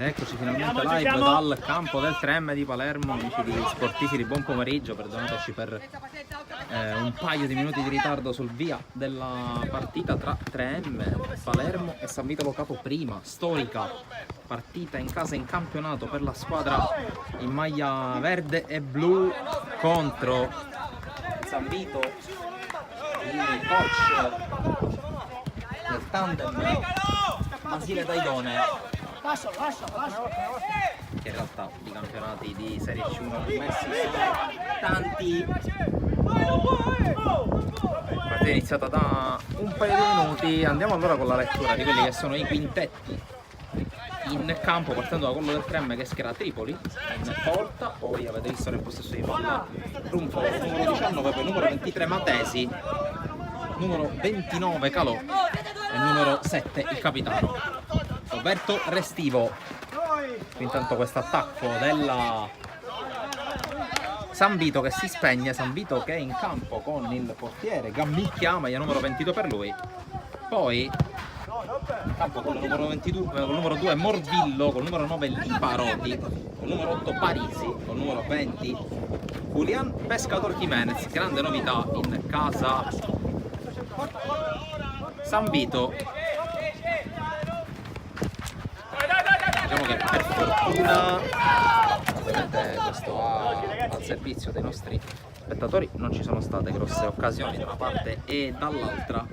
Eccoci finalmente live dal campo del 3M di Palermo, amici di Sportiferi, buon pomeriggio, perdonateci per un paio di minuti di ritardo sul via della partita tra 3M, Palermo e San Vito Lo Capo prima, storica partita in casa in campionato per la squadra in maglia verde e blu contro San Vito, il coach del tandem Basile Daidone, che in realtà di campionati di Serie C1 messi tanti. La partita è iniziata da un paio di minuti. Andiamo allora con la lettura di quelli che sono i quintetti in campo, partendo da quello del 3M che schiera Tripoli in porta, poi avete visto nel possesso di palla Rumfolo, numero 19, poi numero 23 Matesi, numero 29 Calò e numero 7 il capitano Roberto Restivo. Intanto questo attacco della San Vito che si spegne, San Vito che è in campo con il portiere Gammicchia, maglia numero 22 per lui. Poi in campo con il numero 22, con il numero 2 Morvillo, con il numero 9 Liparoti, con il numero 8 Parisi, con il numero 20 Julian Pescador Jimenez. Grande novità in casa San Vito. Diciamo che per fortuna, ovviamente questo al servizio dei nostri spettatori, non ci sono state grosse occasioni da una parte e dall'altra.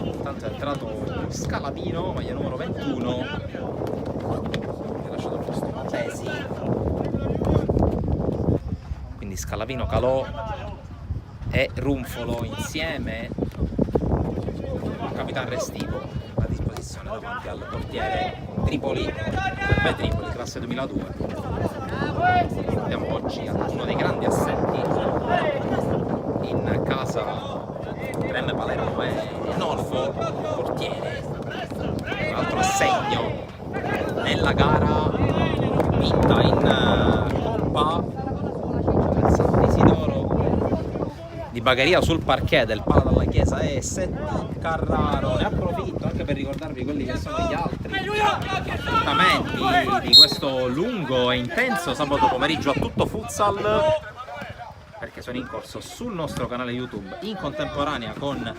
Intanto è entrato Scalavino, maglia numero 21, che ha lasciato il posto Matesi. Scalavino, Calò e Rumfolo insieme il capitano Restivo a disposizione davanti al portiere Tripoli, Tripoli classe 2002. Andiamo oggi a uno dei grandi assenti in casa 3M Palermo è Nolfo, portiere, un altro assegno nella gara vinta in Coppa di Bagheria sul parquet del Pala dalla Chiesa e Setti Carraro. Ne approfitto anche per ricordarvi quelli che sono gli altri appuntamenti di questo lungo e intenso sabato pomeriggio a tutto futsal, perché sono in corso sul nostro canale YouTube in contemporanea con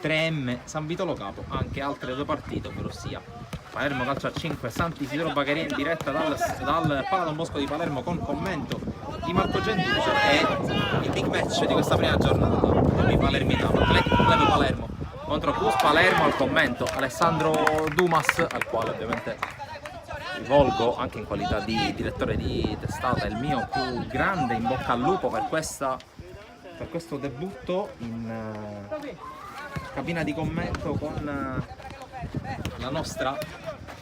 3M San Vito Lo Capo anche altre due partite, ovvero sia Palermo Calcio a 5 Sant'Isidoro Bagheria in diretta dal Pala Don Bosco di Palermo con commento di Marco Gentile e il big match di questa prima giornata di Palermitano, Atletico Club Palermo contro Cus Palermo. Al commento Alessandro Dumas, al quale ovviamente rivolgo anche in qualità di direttore di testata il mio più grande in bocca al lupo per questo debutto in cabina di commento con la nostra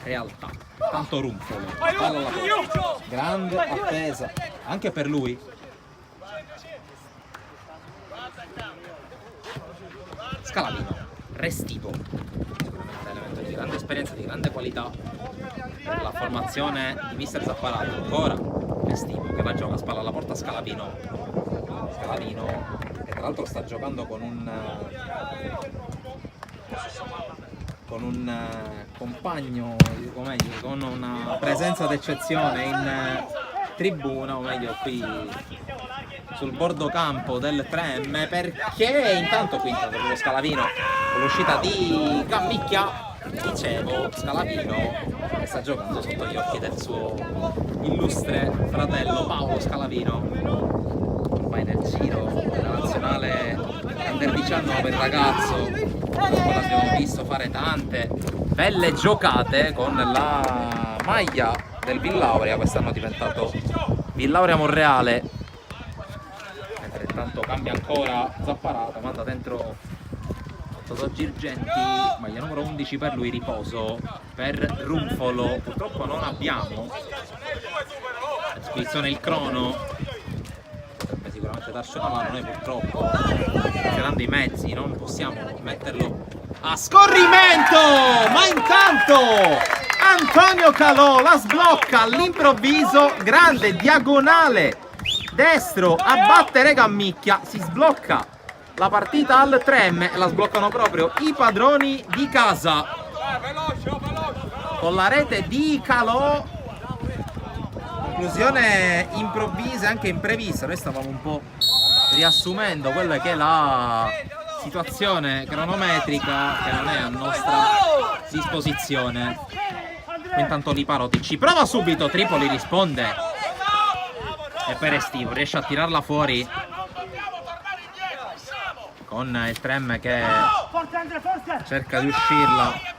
realtà. Tanto Rumfolo, palla alla porta, grande attesa anche per lui. Scalavino, Restivo, sicuramente elemento di grande esperienza, di grande qualità per la formazione di mister Zapparato. Ancora Restivo che la gioca, spalla alla porta Scalavino che tra l'altro sta giocando con un compagno, o meglio, con una presenza d'eccezione in tribuna, o meglio qui sul bordo campo del 3M, perché intanto qui lo Scalavino con l'uscita di Gammicchia, dicevo, Scalavino che sta giocando sotto gli occhi del suo illustre fratello Paolo Scalavino, ormai nel giro della nazionale Under 19, il ragazzo l'abbiamo visto fare tante belle giocate con la maglia del Villauria, quest'anno è diventato Villauria Monreale. Mentre intanto cambia ancora Zapparato, manda dentro Totò Girgenti, maglia numero 11 per lui, riposo per Rumfolo. Purtroppo non abbiamo a disposizione il crono, potrebbe sicuramente darci una mano, noi purtroppo considerando i mezzi non possiamo metterlo a scorrimento, ma intanto Antonio Calò la sblocca all'improvviso, grande diagonale destro a battere Cammicchia, si sblocca la partita al 3M e la sbloccano proprio i padroni di casa con la rete di Calò. Conclusione improvvisa e anche imprevista. Noi stavamo un po' riassumendo quella che è la situazione cronometrica che non è a nostra disposizione. Intanto Liparotti ci prova subito, Tripoli risponde e per Estivo riesce a tirarla fuori con il 3M che cerca di uscirla.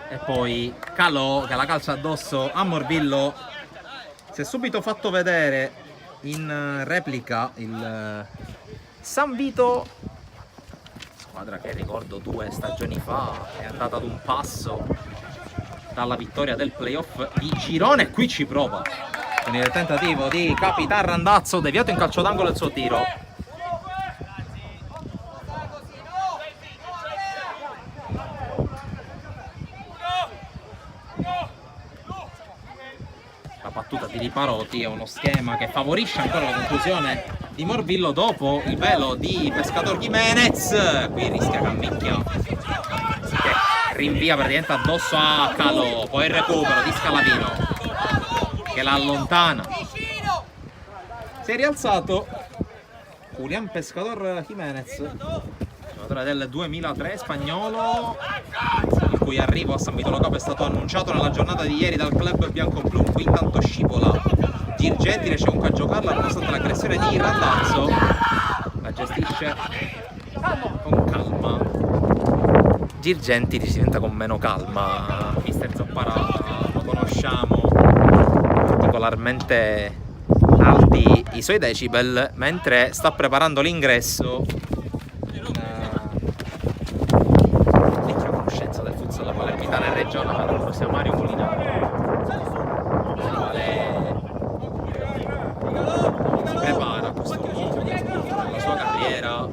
E poi Calò che la calcia addosso a Morvillo. Si è subito fatto vedere in replica il San Vito, squadra che ricordo 2 stagioni fa è andata ad un passo dalla vittoria del playoff di girone, e qui ci prova con il tentativo di Capitan Randazzo, deviato in calcio d'angolo il suo tiro. La battuta di Liparotti è uno schema che favorisce ancora la conclusione di Morvillo dopo il velo di Pescador Jimenez. Qui rischia Cammicchia che rinvia praticamente addosso a Calò, poi il recupero di Scalavino che la allontana. Si è rialzato Julián Pescador Jimenez, giocatore del 2003 spagnolo, il cui arrivo a San Vito Lo Capo è stato annunciato nella giornata di ieri dal club bianco-blu. Qui intanto scivola Girgenti, riesce comunque a giocarla nonostante l'aggressione di Randazzo, la gestisce con calma. Girgenti si diventa con meno calma, mister Zapparata lo conosciamo, particolarmente alti i suoi decibel, mentre sta preparando l'ingresso vecchia conoscenza del futsal palermitano e regionale, ovvero sia Mario Molinari, si prepara a questo punto la sua carriera.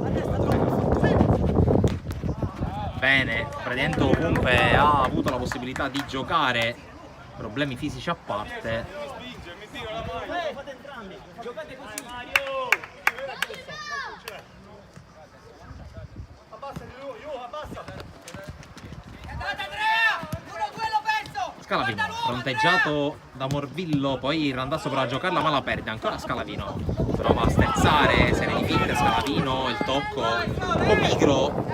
Bene, praticamente ovunque ha avuto la possibilità di giocare, problemi fisici a parte. Scalavino, fronteggiato da Morvillo, poi Randazzo prova a giocarla ma la perde, ancora Scalavino prova a sterzare, se ne dipinte Scalavino, il tocco un po' pigro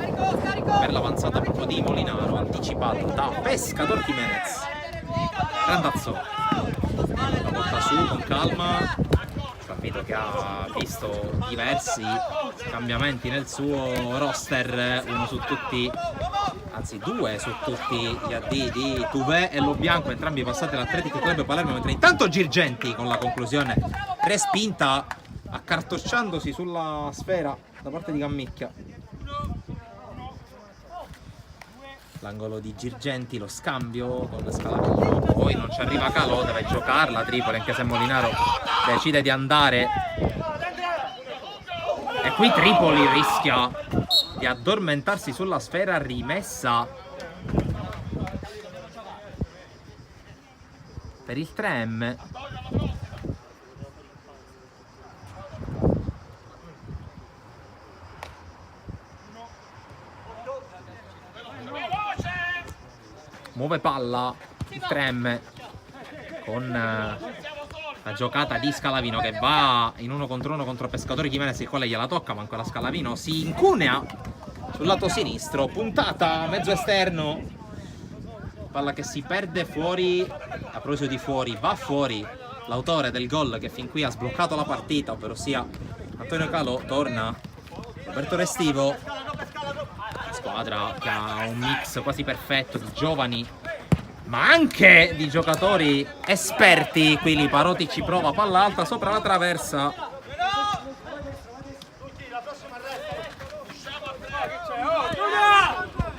per l'avanzata proprio di Molinaro, anticipato da Pescador Jimenez. Randazzo la porta su con calma, San che ha visto diversi cambiamenti nel suo roster, uno su tutti, anzi 2 su tutti gli AD di Tuvè e Lo Bianco, entrambi passati all'Atletico Club Palermo, mentre intanto Girgenti con la conclusione respinta, accartocciandosi sulla sfera da parte di Cammicchia. L'angolo di Girgenti, lo scambio con Scalavino, poi non ci arriva Calò, deve giocarla Tripoli anche se Molinaro decide di andare, e qui Tripoli rischia di addormentarsi sulla sfera rimessa per il 3M. Muove palla il 3M con la giocata di Scalavino che va in 1 contro 1 contro Pescatore Jimenez, il quale gliela tocca, ma ancora Scalavino si incunea sul lato sinistro, puntata mezzo esterno, palla che si perde fuori. A proposito di fuori, va fuori l'autore del gol che fin qui ha sbloccato la partita, ovvero sia Antonio Calò. Torna Roberto Restivo, squadra che ha un mix quasi perfetto di giovani ma anche di giocatori esperti. Qui Liparotti ci prova, palla alta sopra la traversa,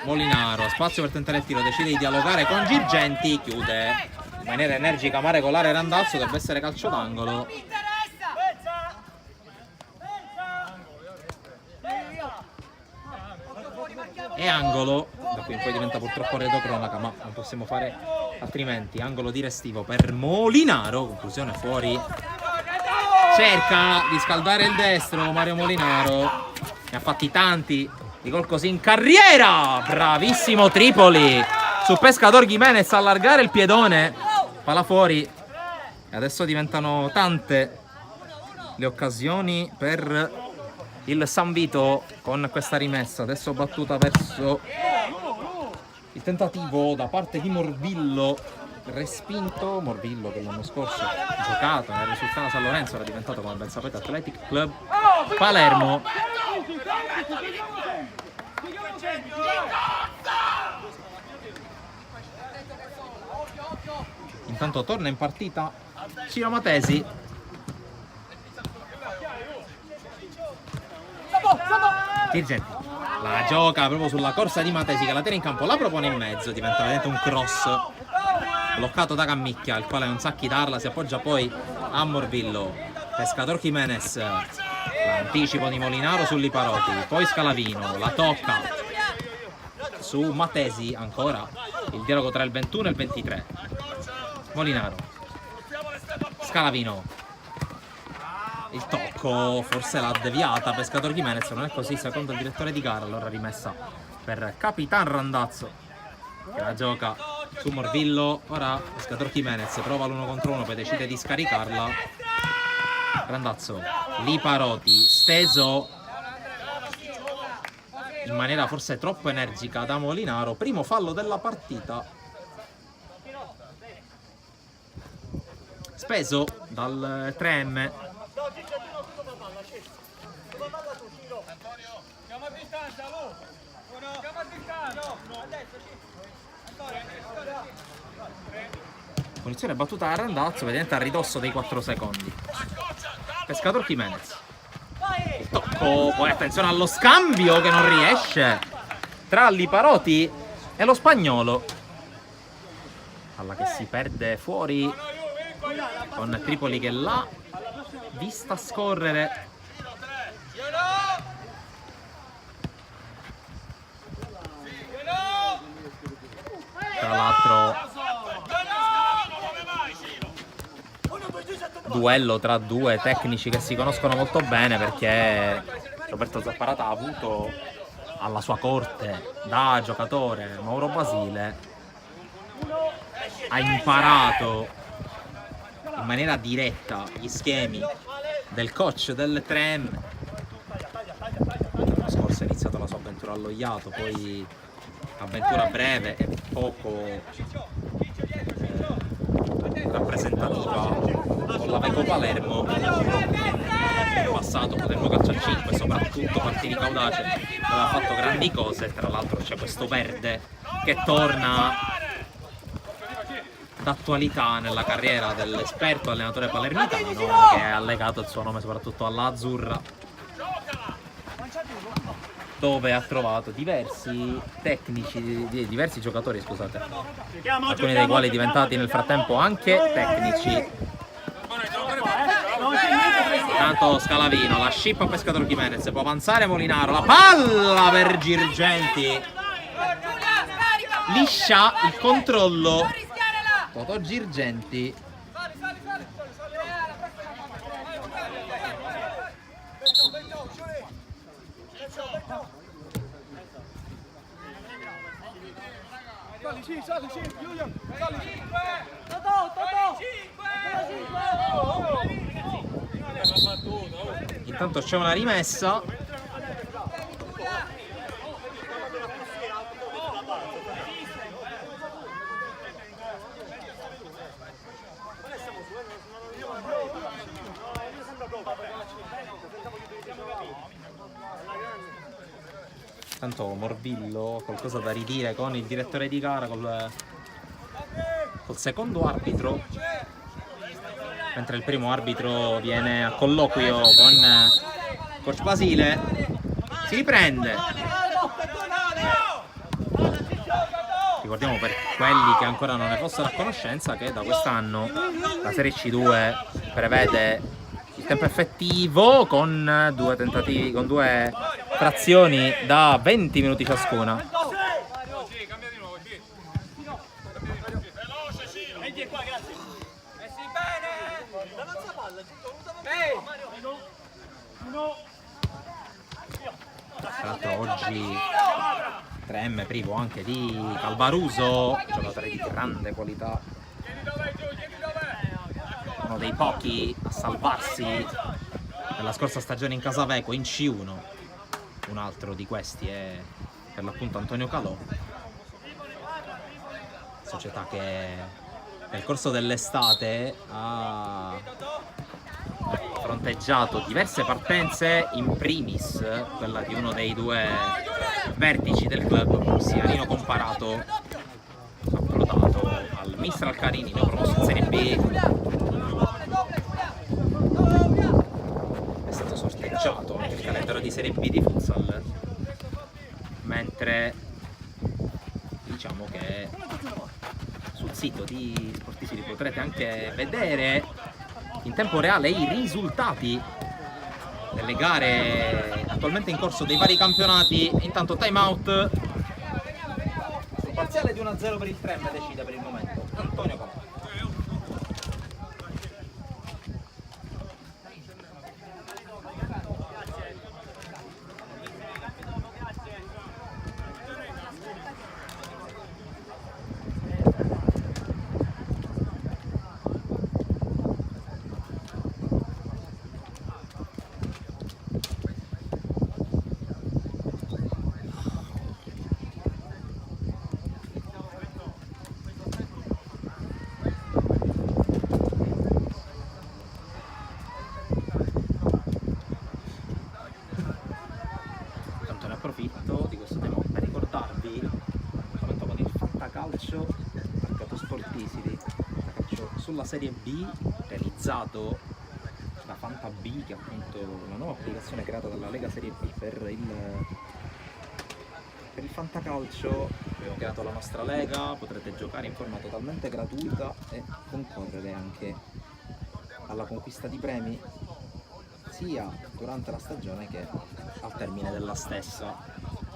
Molinaro, spazio per tentare il tiro, decide di dialogare con Girgenti, chiude in maniera energica ma regolare Randazzo, deve essere calcio d'angolo. E angolo, da qui in poi diventa purtroppo retrocronaca, ma non possiamo fare altrimenti angolo di Restivo per Molinaro, conclusione fuori. Cerca di scaldare il destro Mario Molinaro, ne ha fatti tanti di gol così in carriera. Bravissimo Tripoli su Pescador Jimenez, allargare il piedone, palla fuori. E adesso diventano tante le occasioni per il San Vito con questa rimessa. Adesso battuta verso il tentativo da parte di Morvillo, respinto. Morvillo che l'anno scorso ha giocato nel Risultano San Lorenzo, era diventato, come ben sapete, Athletic Club Palermo. Intanto torna in partita Ciro Matesi. Girgenti la gioca proprio sulla corsa di Matesi, che la tiene in campo, la propone in mezzo, diventa veramente un cross bloccato da Cammicchia, il quale non sa chi darla, si appoggia poi a Morvillo. Pescador Jimenez, l'anticipo di Molinaro su Liparoti, poi Scalavino, la tocca su Matesi, ancora il dialogo tra il 21 e il 23. Molinaro, Scalavino, il tocco, forse l'ha deviata Pescador Jimenez, non è così secondo il direttore di gara. Allora rimessa per Capitan Randazzo, che la gioca su Morvillo. Ora Pescador Jimenez prova l'1 contro 1, poi decide di scaricarla. Randazzo, Liparoti, steso in maniera forse troppo energica da Molinaro. Primo fallo della partita, speso dal 3M. Punizione battuta a Randazzo, vedete a ridosso dei 4 secondi. Pescador Jimenez, il tocco, poi attenzione allo scambio che non riesce tra Liparoti e lo spagnolo. Palla che si perde fuori con Tripoli che l'ha vista scorrere. Tra l'altro duello tra due tecnici che si conoscono molto bene, perché Roberto Zapparata ha avuto alla sua corte da giocatore Mauro Basile, ha imparato in maniera diretta gli schemi del coach del 3M. L'anno scorso ha iniziato la sua avventura allo Iato, poi avventura breve e poco rappresentativa con la Veco Palermo. In passato Palermo calcio a 5, soprattutto partiti caudace, aveva fatto grandi cose. Tra l'altro c'è questo verde che torna d'attualità nella carriera dell'esperto allenatore palermitano, che ha legato il suo nome soprattutto alla Azzurra, dove ha trovato diversi tecnici, diversi giocatori, scusate, alcuni dei quali diventati nel frattempo anche tecnici. Tanto Scalavino, la scippa a Pescador Jimenez, può avanzare Molinaro, la palla per Girgenti, liscia il controllo Totò Girgenti. Intanto c'è una rimessa. Tanto Morvillo qualcosa da ridire con il direttore di gara, col secondo arbitro, mentre il primo arbitro viene a colloquio con coach Basile. Si riprende. Ricordiamo, per quelli che ancora non ne fossero a conoscenza, che da quest'anno la Serie C2 prevede il tempo effettivo con due tentativi, con due frazioni da 20 minuti ciascuna. Tra l'altro oggi 3M privo anche di Calvaruso, giocatore di grande qualità, uno dei pochi a salvarsi nella scorsa stagione in Casaveco in C1. Un altro di questi è per l'appunto Antonio Calò, società che nel corso dell'estate ha fronteggiato diverse partenze, in primis quella di uno dei due vertici del club, ossia Nino Comparato, approdato al Mistral Carini, promosso in Serie B. È stato sorteggiato anche il calendario di Serie B di futsal, mentre diciamo che sul sito di Sportifili potrete anche vedere in tempo reale i risultati delle gare attualmente in corso dei vari campionati. Intanto time out, il parziale di 1-0 per il Trem decide per il momento Antonio Calò. Approfitto di questo tema per ricordarvi appunto con il Fantacalcio Mercato Sportisili, Fantacalcio sulla Serie B, realizzato da Fanta B, che è appunto una nuova applicazione creata dalla Lega Serie B per il Fantacalcio. Abbiamo creato la nostra lega, potrete giocare in forma totalmente gratuita e concorrere anche alla conquista di premi sia durante la stagione che al termine della stessa.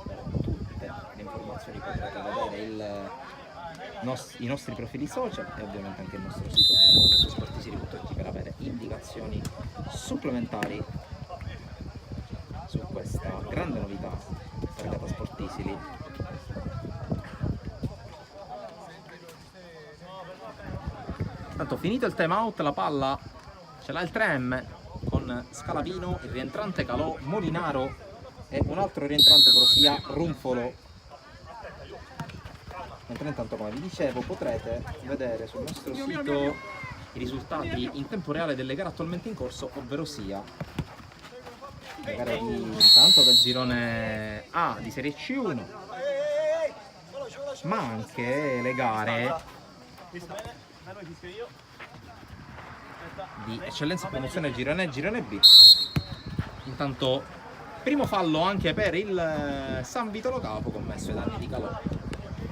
Per tutte le informazioni potrete vedere i nostri profili social e ovviamente anche il nostro sito su sportisili.it per avere indicazioni supplementari su questa grande novità targata Sportisili. Tanto finito il time out, la palla ce l'ha il Trem con Scalavino, il rientrante Calò, Molinaro e un altro rientrante, ossia Runfolo. Mentre intanto, come vi dicevo, potrete vedere sul nostro sito i risultati in tempo reale delle gare attualmente in corso, ovvero sia le gare intanto del girone A di Serie C1, ma anche le gare di eccellenza e promozione girone A e girone B. Intanto primo fallo anche per il San Vitolo Capo commesso ai danni di Calò.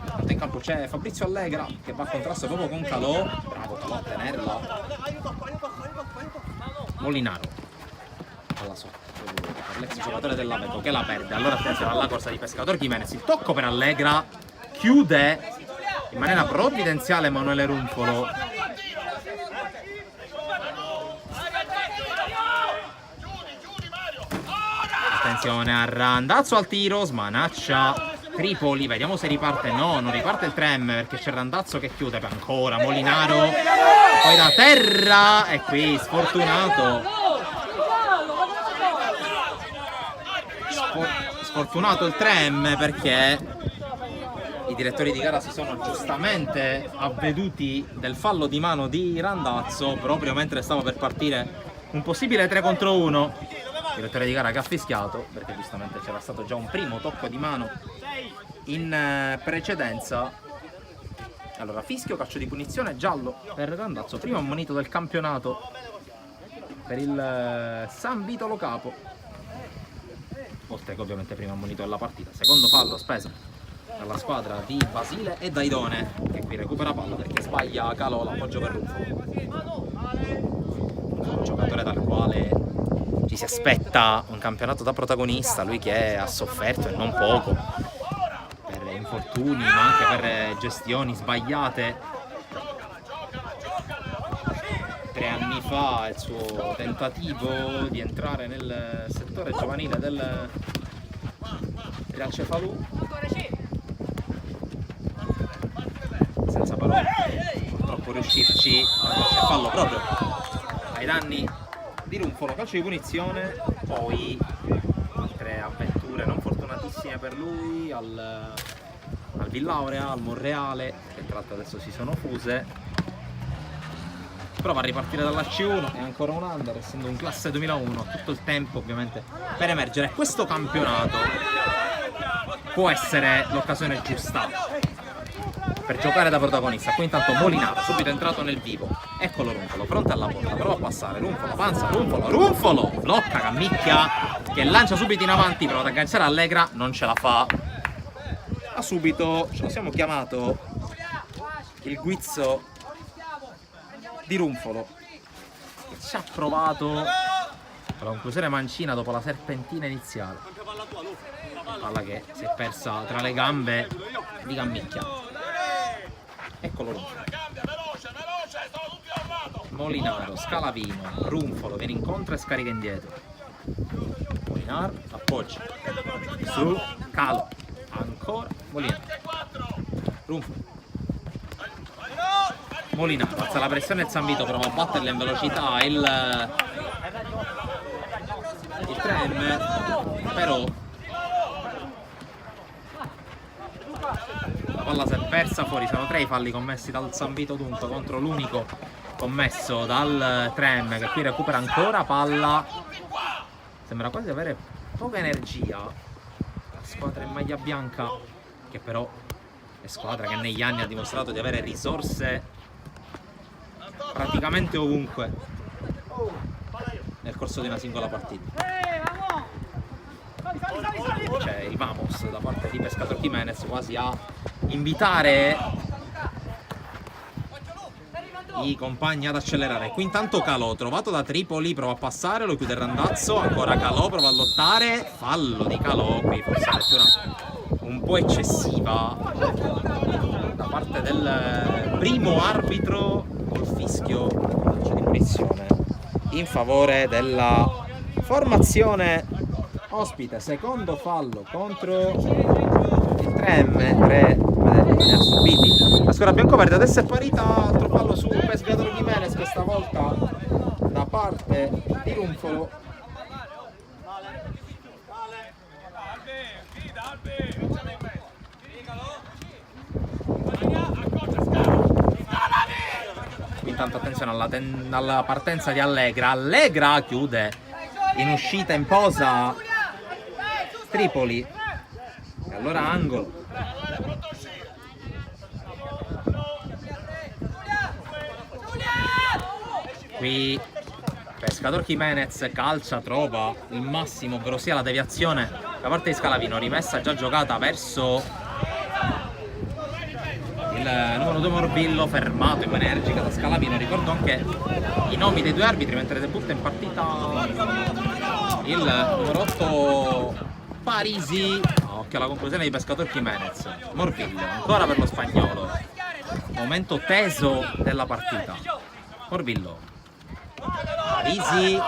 Intanto in campo c'è Fabrizio Allegra che va a contrasto proprio con Calò, bravo Calò a tenerla. Molinaro alla sotto per l'ex giocatore dell'Aveco che la perde. Allora attenzione alla corsa di Pescatore Jimenez, il tocco per Allegra, chiude in maniera provvidenziale Emanuele Runfolo. Attenzione a Randazzo al tiro, smanaccia Tripoli, vediamo se riparte. No, non riparte il Trem perché c'è Randazzo che chiude per ancora Molinaro, poi da terra e qui sfortunato il Trem perché i direttori di gara si sono giustamente avveduti del fallo di mano di Randazzo proprio mentre stava per partire un possibile 3 contro 1. Direttore di gara che ha fischiato perché giustamente c'era stato già un primo tocco di mano in precedenza. Allora fischio, calcio di punizione, giallo per Randazzo, primo ammonito del campionato per il San Vitolo Capo, oltre che ovviamente primo ammonito della partita. Secondo fallo speso dalla squadra di Basile e Daidone che qui recupera palla perché sbaglia Calò l'appoggio per Ruffo, un giocatore dal quale ci si aspetta un campionato da protagonista, lui che ha sofferto e non poco per infortuni ma anche per gestioni sbagliate. 3 anni fa il suo tentativo di entrare nel settore giovanile del Real Cefalù. Senza però purtroppo riuscirci, c'è fallo proprio ai danni di Runfolo, calcio di punizione. Poi altre avventure non fortunatissime per lui al Villaurea, al Monreale, che tra l'altro adesso si sono fuse. Prova a ripartire dalla C1 e ancora un under, essendo un classe 2001, tutto il tempo ovviamente per emergere. Questo campionato può essere l'occasione giusta per giocare da protagonista. Qui intanto Molinaro, subito entrato nel vivo. Eccolo Runfolo, pronto alla porta, prova a passare. Runfolo, avanza, Runfolo, blocca Cammicchia, che lancia subito in avanti, prova ad agganciare Allegra, non ce la fa. Ma subito ce lo siamo chiamato il guizzo di Runfolo, che ci ha provato con la conclusione mancina dopo la serpentina iniziale. Palla che si è persa tra le gambe di Cammicchia. Eccolo Runfolo. Molinaro, Scalavino, Runfolo viene incontro e scarica indietro. Molinaro, appoggia su, calo, ancora Molinaro. Runfolo. Molinaro, alza la pressione del San Vito, prova a batterla in velocità il Trem, però la palla si è persa fuori. Sono 3 i falli commessi dal San Vito dunque contro l'unico commesso dal Trem, che qui recupera ancora palla. Sembra quasi avere poca energia la squadra in maglia bianca, che però è squadra che negli anni ha dimostrato di avere risorse praticamente ovunque nel corso di una singola partita. C'è il vamos da parte di Pescatore Jimenez, quasi a invitare i compagni ad accelerare. Qui intanto Calò, trovato da Tripoli, prova a passare, lo chiude il randazzo, ancora Calò, prova a lottare, fallo di Calò, qui forse è lettura un po' eccessiva da parte del primo arbitro, col fischio di punizione in favore della formazione ospite. Secondo fallo contro il Trem, 3 ne ha subiti la squadra biancoverde. Adesso è parita, altro fallo su Pescatore Jimenez, questa volta da parte di Runfolo. Intanto attenzione alla partenza di Allegra chiude in uscita in posa Tripoli, e allora angolo. Qui Pescatore Jimenez calcia, trova il massimo, ovvero sia la deviazione da parte di Scalavino, rimessa già giocata verso il numero 2 Morbillo, fermato in energica da Scalavino. Ricordo anche i nomi dei 2 arbitri mentre debutta in partita il numero 8 Parisi. Occhio alla conclusione di Pescatore Jimenez. Morbillo ancora per lo spagnolo, momento teso della partita. Morbillo, Parisi,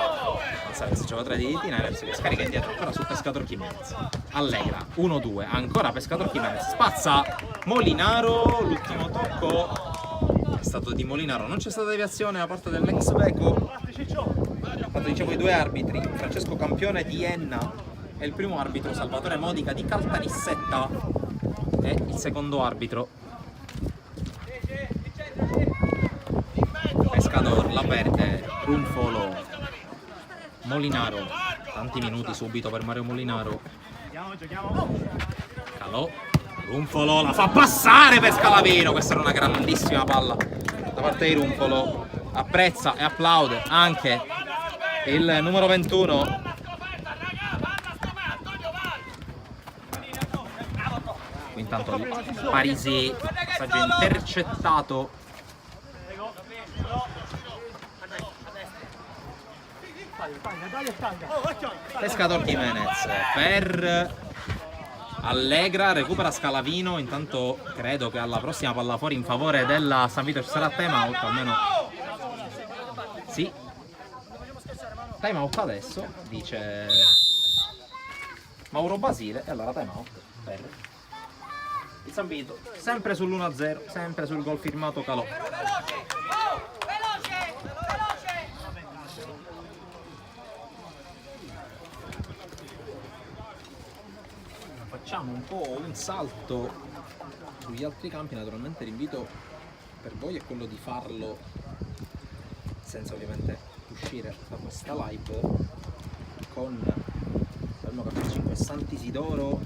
il giocatore di Tinelli che scarica indietro ancora su Pescatore Jimenez. Allegra, 1-2, ancora Pescatore Jimenez, spazza Molinaro, l'ultimo tocco è stato di Molinaro, non c'è stata deviazione da parte dell'ex Beco. Infatti dicevo i 2 arbitri, Francesco Campione di Enna è il primo arbitro, Salvatore Modica di Caltanissetta è il secondo arbitro. Pescador la perde, Runfolo, Molinaro, tanti minuti subito per Mario Molinaro. Calò, Runfolo la fa passare per Scalavino, questa era una grandissima palla da parte di Runfolo. Apprezza e applaude anche il numero 21. Qui intanto Parisi, passaggio intercettato. Pescatore Jimenez per Allegra, recupera Scalavino. Intanto credo che alla prossima palla fuori in favore della San Vito ci sarà time out, almeno sì, Time out adesso, dice Mauro Basile, e allora time out per il San Vito, sempre sull'1-0, sempre sul gol firmato Calò. Facciamo un po' un salto sugli altri campi, naturalmente l'invito per voi è quello di farlo senza ovviamente uscire da questa live con Palermo Caffè 5 Sant'Isidoro.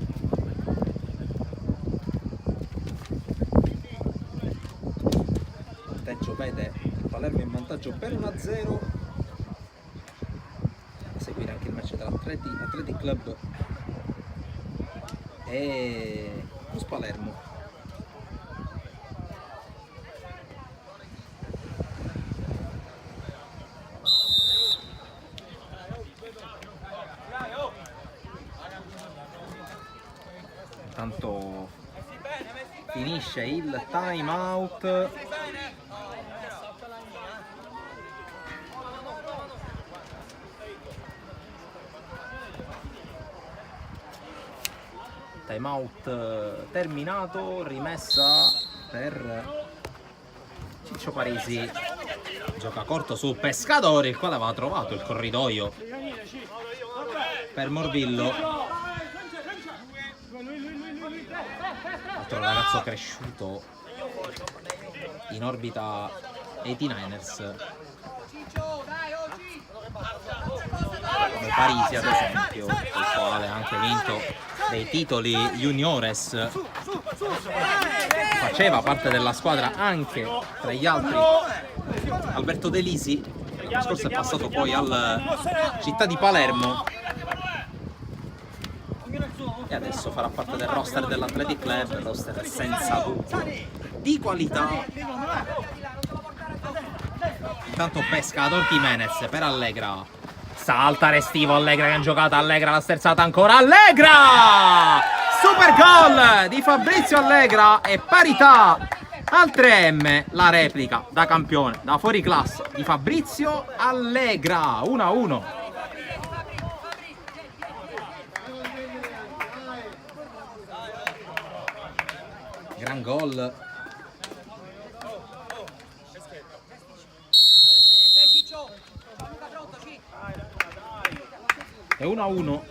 Il vantaggio vede il Palermo in vantaggio per 1-0. A seguire anche il match dell'Athletic Club e Cus Palermo. Intanto finisce il time out. Time out terminato, rimessa per Ciccio Parisi. Gioca corto su Pescatore, il quale aveva trovato il corridoio per Morvillo. Altro ragazzo cresciuto in orbita 89ers come Parisi ad esempio, il quale ha anche vinto dei titoli juniores, faceva parte della squadra anche tra gli altri Alberto De Lisi, che l'anno scorso è passato poi al Città di Palermo e adesso farà parte del roster dell'Athletic Club, il roster senza dubbio di qualità. Intanto Pescatore Jimenez per Allegra, salta Restivo, Allegra che ha giocato, Allegra la sterzata ancora, Allegra! Super gol di Fabrizio Allegra e parità al 3M, la replica da campione, da fuori classe di Fabrizio Allegra, 1-1. Gran gol. È 1-1.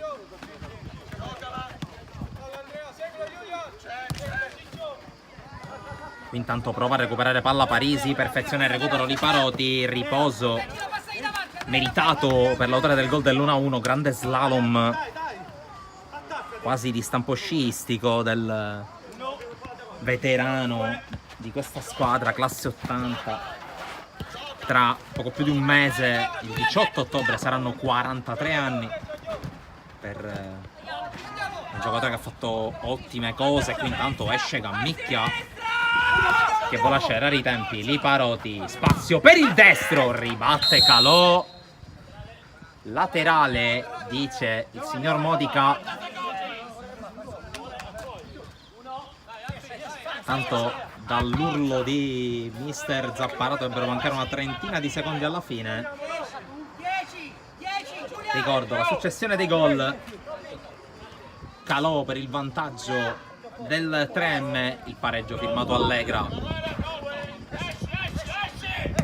Intanto prova a recuperare palla Parisi, perfezione il recupero di Paroti, riposo meritato per l'autore del gol dell'1-1, grande slalom quasi di stampo sciistico del veterano di questa squadra, classe 80. Tra poco più di un mese, il 18 ottobre, saranno 43 anni per un giocatore che ha fatto ottime cose. Qui intanto esce Gammicchia che vuole accelerare i tempi, lì Paroti, spazio per il destro, ribatte Calò, laterale dice il signor Modica. Tanto dall'urlo di mister Zapparato dovrebbero mancare una trentina di secondi alla fine. Ricordo la successione dei gol, Calò per il vantaggio del 3M, il pareggio firmato Allegra.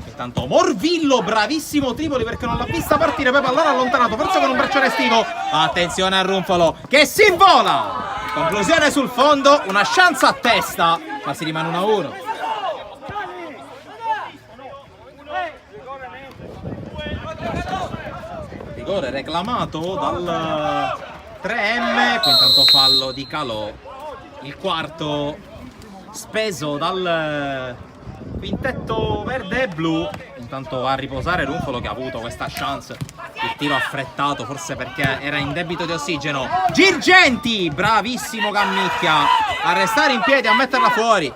Intanto Morvillo, bravissimo Tripoli perché non l'ha vista partire, poi pallone allontanato, forse con un braccio Restivo. Attenzione a Runfolo che si invola! Conclusione sul fondo, una chance a testa, ma si rimane 1-1. Rigore reclamato dal 3M, qui intanto fallo di Calò, il quarto speso dal quintetto verde e blu. Intanto va a riposare Runfolo che ha avuto questa chance, il tiro affrettato forse perché era in debito di ossigeno. Girgenti, bravissimo Gammicchia a restare in piedi, a metterla fuori.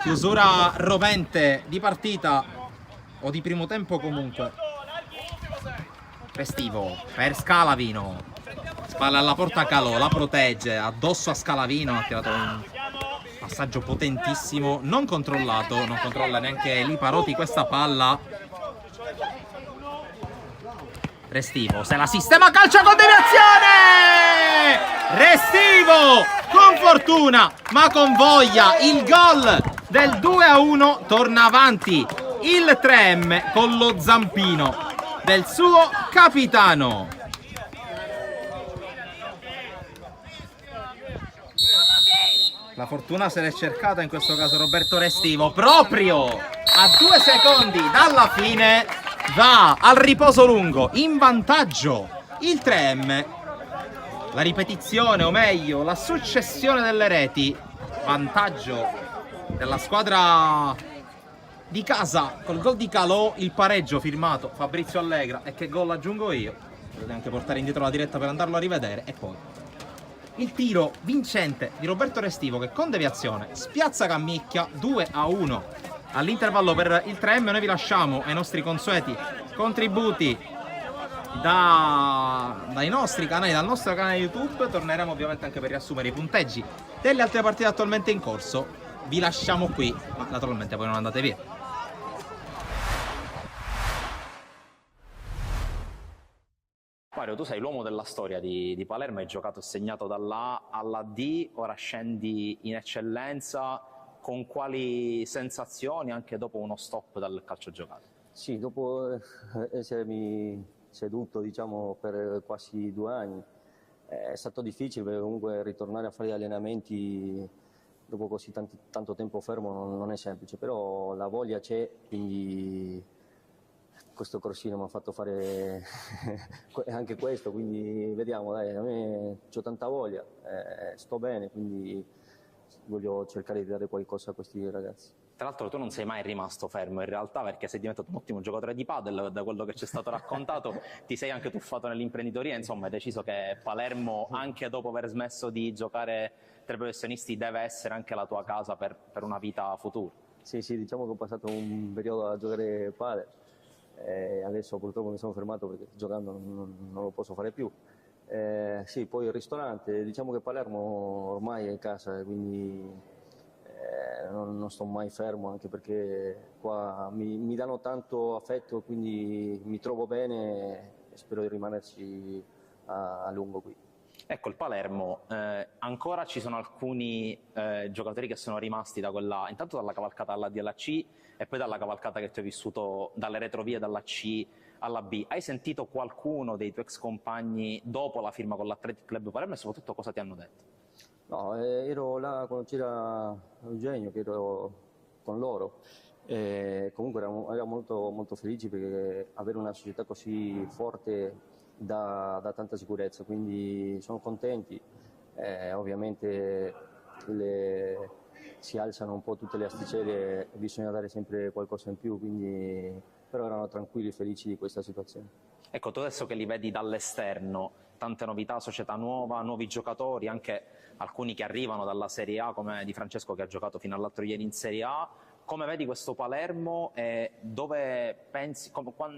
Chiusura rovente di partita o di primo tempo comunque. Restivo per Scalavino, spalla alla porta Calò, la protegge, addosso a Scalavino, ha tirato un passaggio potentissimo, non controllato, non controlla neanche lì Paroti questa palla. Restivo se la sistema, calcio con deviazione! Restivo con fortuna ma con voglia, il gol del 2-1, torna avanti il 3M con lo zampino del suo capitano. La fortuna se l'è cercata in questo caso Roberto Restivo, proprio a 2 secondi dalla fine va al riposo lungo, in vantaggio il 3M. La ripetizione, o meglio, la successione delle reti, vantaggio della squadra di casa col gol di Calò, il pareggio firmato Fabrizio Allegra. E che gol aggiungo io? Potete anche portare indietro la diretta per andarlo a rivedere. E poi il tiro vincente di Roberto Restivo che con deviazione spiazza Cammicchia, 2-1 all'intervallo per il 3M. Noi vi lasciamo ai nostri consueti contributi dai nostri canali, dal nostro canale YouTube. Torneremo ovviamente anche per riassumere i punteggi delle altre partite attualmente in corso. Vi lasciamo qui, ma naturalmente poi non andate via. Mario, tu sei l'uomo della storia di Palermo, hai giocato e segnato dalla A alla D, ora scendi in eccellenza. Con quali sensazioni anche dopo uno stop dal calcio giocato? Sì, dopo essermi seduto diciamo, per quasi 2 anni è stato difficile perché comunque ritornare a fare gli allenamenti dopo così tanto tempo fermo non è semplice, però la voglia c'è, quindi questo corsino mi ha fatto fare anche questo, quindi vediamo, dai, a me ho tanta voglia, sto bene, quindi voglio cercare di dare qualcosa a questi ragazzi. Tra l'altro tu non sei mai rimasto fermo in realtà, perché sei diventato un ottimo giocatore di padel, da quello che ci è stato raccontato. Ti sei anche tuffato nell'imprenditoria, insomma hai deciso che Palermo, anche dopo aver smesso di giocare tra i professionisti, deve essere anche la tua casa per una vita futura. Sì, diciamo che ho passato un periodo a giocare padel. Adesso purtroppo mi sono fermato perché giocando non lo posso fare più. Sì, poi il ristorante, diciamo che Palermo ormai è casa, quindi non sto mai fermo, anche perché qua mi danno tanto affetto, quindi mi trovo bene e spero di rimanerci a lungo qui. Ecco, il Palermo, ancora ci sono alcuni giocatori che sono rimasti da quella, intanto dalla cavalcata alla D alla C e poi dalla cavalcata che tu hai vissuto dalle retrovie dalla C alla B. Hai sentito qualcuno dei tuoi ex compagni dopo la firma con l'Athletic Club Palermo e soprattutto cosa ti hanno detto? No, ero là quando c'era Eugenio, che ero con loro. Comunque ero molto felici perché avere una società così forte dà tanta sicurezza, quindi sono contenti. Ovviamente si alzano un po' tutte le asticelle e bisogna dare sempre qualcosa in più, quindi, però erano tranquilli e felici di questa situazione. Ecco, tu adesso che li vedi dall'esterno, tante novità, società nuova, nuovi giocatori, anche alcuni che arrivano dalla Serie A come Di Francesco che ha giocato fino all'altro ieri in Serie A. Come vedi questo Palermo e dove pensi,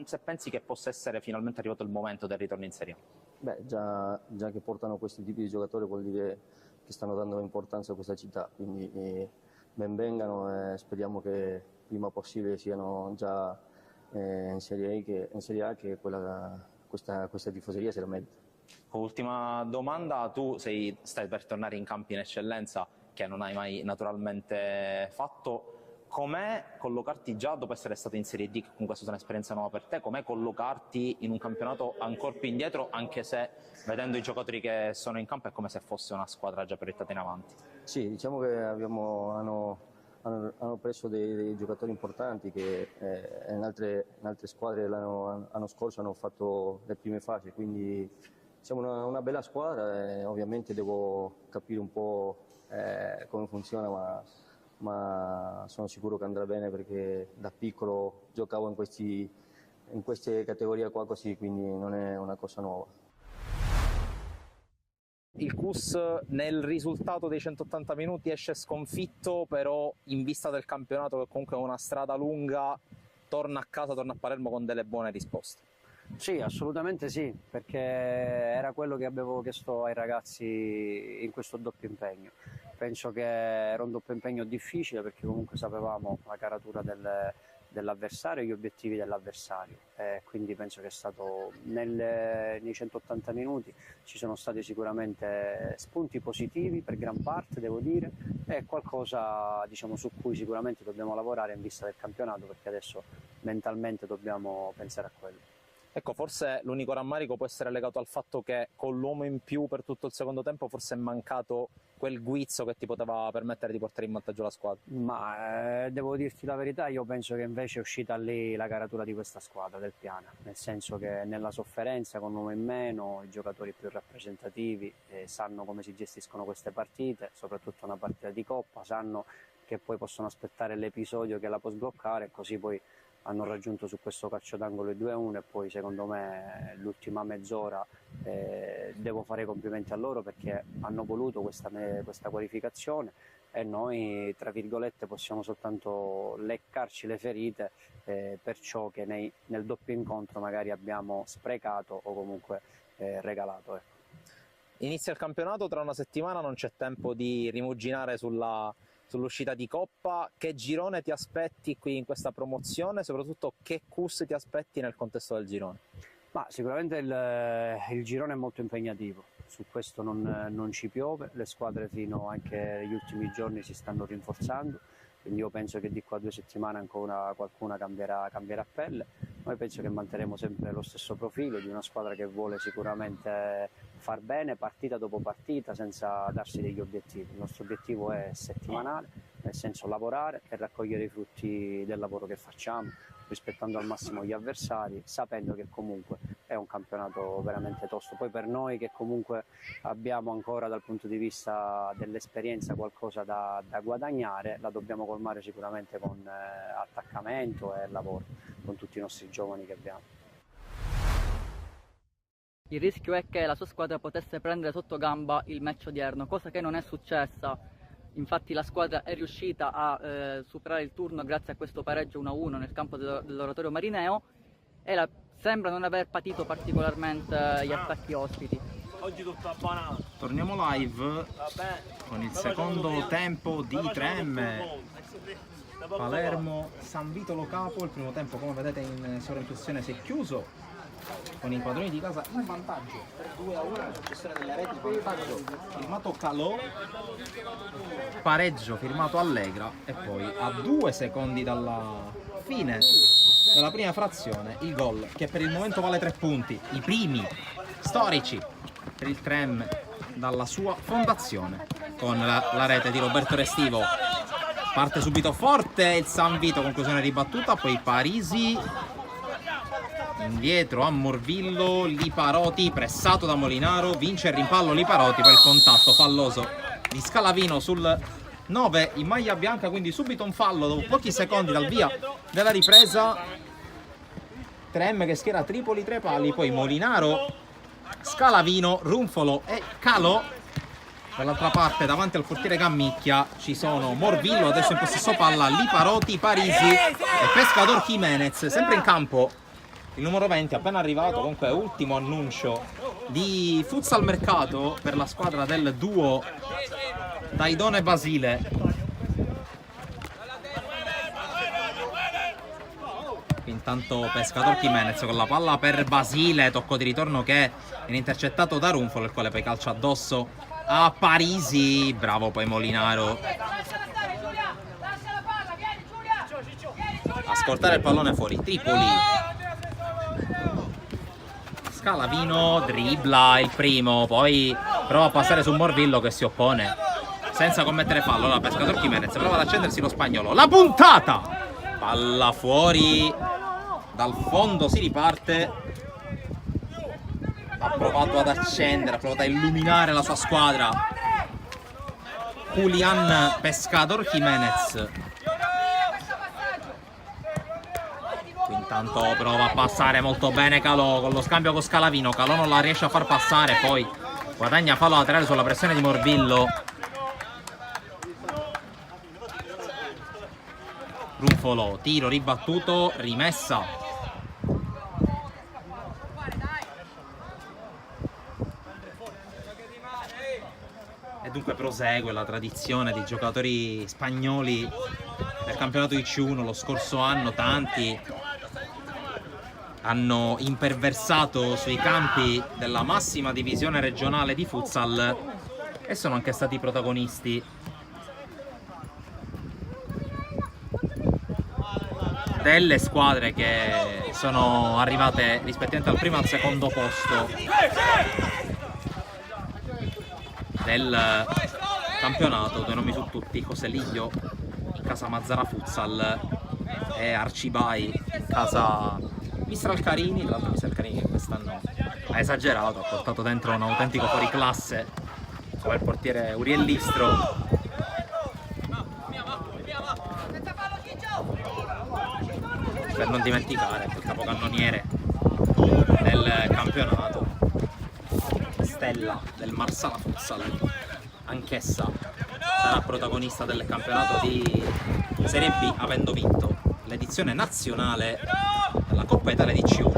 se pensi che possa essere finalmente arrivato il momento del ritorno in Serie A? Beh, già che portano questi tipi di giocatori vuol dire che stanno dando importanza a questa città, quindi ben vengano e speriamo che prima possibile siano già in Serie A, che questa tifoseria se la merita. Ultima domanda, tu stai per tornare in campo in eccellenza, che non hai mai naturalmente fatto. Com'è collocarti già dopo essere stato in Serie D, che comunque è stata un'esperienza nuova per te, com'è collocarti in un campionato ancora più indietro, anche se vedendo i giocatori che sono in campo è come se fosse una squadra già proiettata in avanti? Sì, diciamo che hanno preso dei giocatori importanti che in altre squadre l'anno scorso hanno fatto le prime fasi, quindi siamo una bella squadra e ovviamente devo capire un po' come funziona, ma sono sicuro che andrà bene perché da piccolo giocavo in queste categorie qua così, quindi non è una cosa nuova. Il CUS nel risultato dei 180 minuti esce sconfitto, però in vista del campionato, che comunque è una strada lunga, torna a casa, torna a Palermo con delle buone risposte. Sì, assolutamente sì, perché era quello che avevo chiesto ai ragazzi in questo doppio impegno. Penso che era un doppio impegno difficile perché comunque sapevamo la caratura dell'avversario e gli obiettivi dell'avversario. Quindi penso che è stato nei 180 minuti ci sono stati sicuramente spunti positivi per gran parte, devo dire, e qualcosa, diciamo, su cui sicuramente dobbiamo lavorare in vista del campionato, perché adesso mentalmente dobbiamo pensare a quello. Ecco, forse l'unico rammarico può essere legato al fatto che con l'uomo in più per tutto il secondo tempo forse è mancato quel guizzo che ti poteva permettere di portare in vantaggio la squadra. Ma devo dirti la verità, io penso che invece è uscita lì la caratura di questa squadra del Piana, nel senso che nella sofferenza, con un uomo in meno, i giocatori più rappresentativi sanno come si gestiscono queste partite, soprattutto una partita di Coppa, sanno che poi possono aspettare l'episodio che la può sbloccare, così poi hanno raggiunto su questo calcio d'angolo il 2-1 e poi secondo me l'ultima mezz'ora devo fare i complimenti a loro perché hanno voluto questa qualificazione e noi tra virgolette possiamo soltanto leccarci le ferite per ciò che nel doppio incontro magari abbiamo sprecato o comunque regalato. Ecco. Inizia il campionato, tra una settimana non c'è tempo di rimuginare sull'uscita di Coppa. Che girone ti aspetti qui in questa promozione? Soprattutto che CUS ti aspetti nel contesto del girone? Ma sicuramente il girone è molto impegnativo, su questo non ci piove, le squadre fino anche agli ultimi giorni si stanno rinforzando, quindi io penso che di qua a 2 settimane ancora qualcuna cambierà pelle. Noi penso che manterremo sempre lo stesso profilo di una squadra che vuole sicuramente far bene partita dopo partita senza darsi degli obiettivi. Il nostro obiettivo è settimanale, nel senso lavorare e raccogliere i frutti del lavoro che facciamo, rispettando al massimo gli avversari, sapendo che comunque è un campionato veramente tosto. Poi per noi che comunque abbiamo ancora dal punto di vista dell'esperienza qualcosa da guadagnare, la dobbiamo colmare sicuramente con attaccamento e lavoro con tutti i nostri giovani che abbiamo. Il rischio è che la sua squadra potesse prendere sotto gamba il match odierno, cosa che non è successa. Infatti la squadra è riuscita a superare il turno grazie a questo pareggio 1-1 nel campo dell'Oratorio Marineo e sembra non aver patito particolarmente gli attacchi ospiti. Torniamo live con il secondo tempo di 3M. Palermo San Vito Lo Capo. Il primo tempo, come vedete in sovraimpressione, si è chiuso con i padroni di casa in vantaggio per 2-1, successione delle reti, vantaggio firmato Calò, pareggio firmato Allegra e poi a 2 secondi dalla fine della prima frazione il gol che per il momento vale 3 punti, i primi storici per il 3M dalla sua fondazione, con la rete di Roberto Restivo. Parte subito forte il San Vito, conclusione ribattuta, poi Parisi indietro a Morvillo, Liparoti pressato da Molinaro, vince il rimpallo Liparoti per il contatto falloso di Scalavino sul 9 in maglia bianca, quindi subito un fallo dopo pochi secondi dal via della ripresa. 3M che schiera Tripoli tra i pali, poi Molinaro, Scalavino, Runfolo e Calò. Dall'altra parte davanti al portiere Gammicchia ci sono Morvillo, adesso in possesso palla, Liparoti, Parisi e Pescador Jimenez, sempre in campo il numero 20 appena arrivato. Comunque ultimo annuncio di futsal mercato per la squadra del duo Daidone Basile. Intanto Pescador Jimenez con la palla per Basile, tocco di ritorno che viene intercettato da Runfolo, il quale poi calcia addosso a Parisi, bravo poi Molinaro a scortare il pallone fuori. Tripoli, Scalavino dribbla il primo, poi prova a passare su Morvillo che si oppone senza commettere fallo. La Pescador Jimenez prova ad accendersi lo spagnolo, la puntata, palla fuori dal fondo, si riparte. Ha provato ad accendere, ha provato a illuminare la sua squadra Julián Pescador Jimenez. Intanto prova a passare molto bene Calò con lo scambio con Scalavino. Calò non la riesce a far passare, poi guadagna fallo laterale sulla pressione di Morvillo. Runfolo, tiro ribattuto, rimessa. Ed dunque prosegue la tradizione di giocatori spagnoli del campionato di C1. Lo scorso anno tanti hanno imperversato sui campi della massima divisione regionale di futsal e sono anche stati protagonisti delle squadre che sono arrivate rispettivamente al primo e al secondo posto del campionato. Due nomi su tutti: Coseliglio in casa Mazzara Futsal e Arcibai in casa Mistral Carini. Tra l'altro Mistral Carini che quest'anno ha esagerato, ha portato dentro un autentico fuoriclasse come il portiere Uriel Listro. Per non dimenticare il capocannoniere del campionato, Stella del Marsala Futsal, anch'essa sarà protagonista del campionato di Serie B, avendo vinto l'edizione nazionale della Coppa Italia di C1,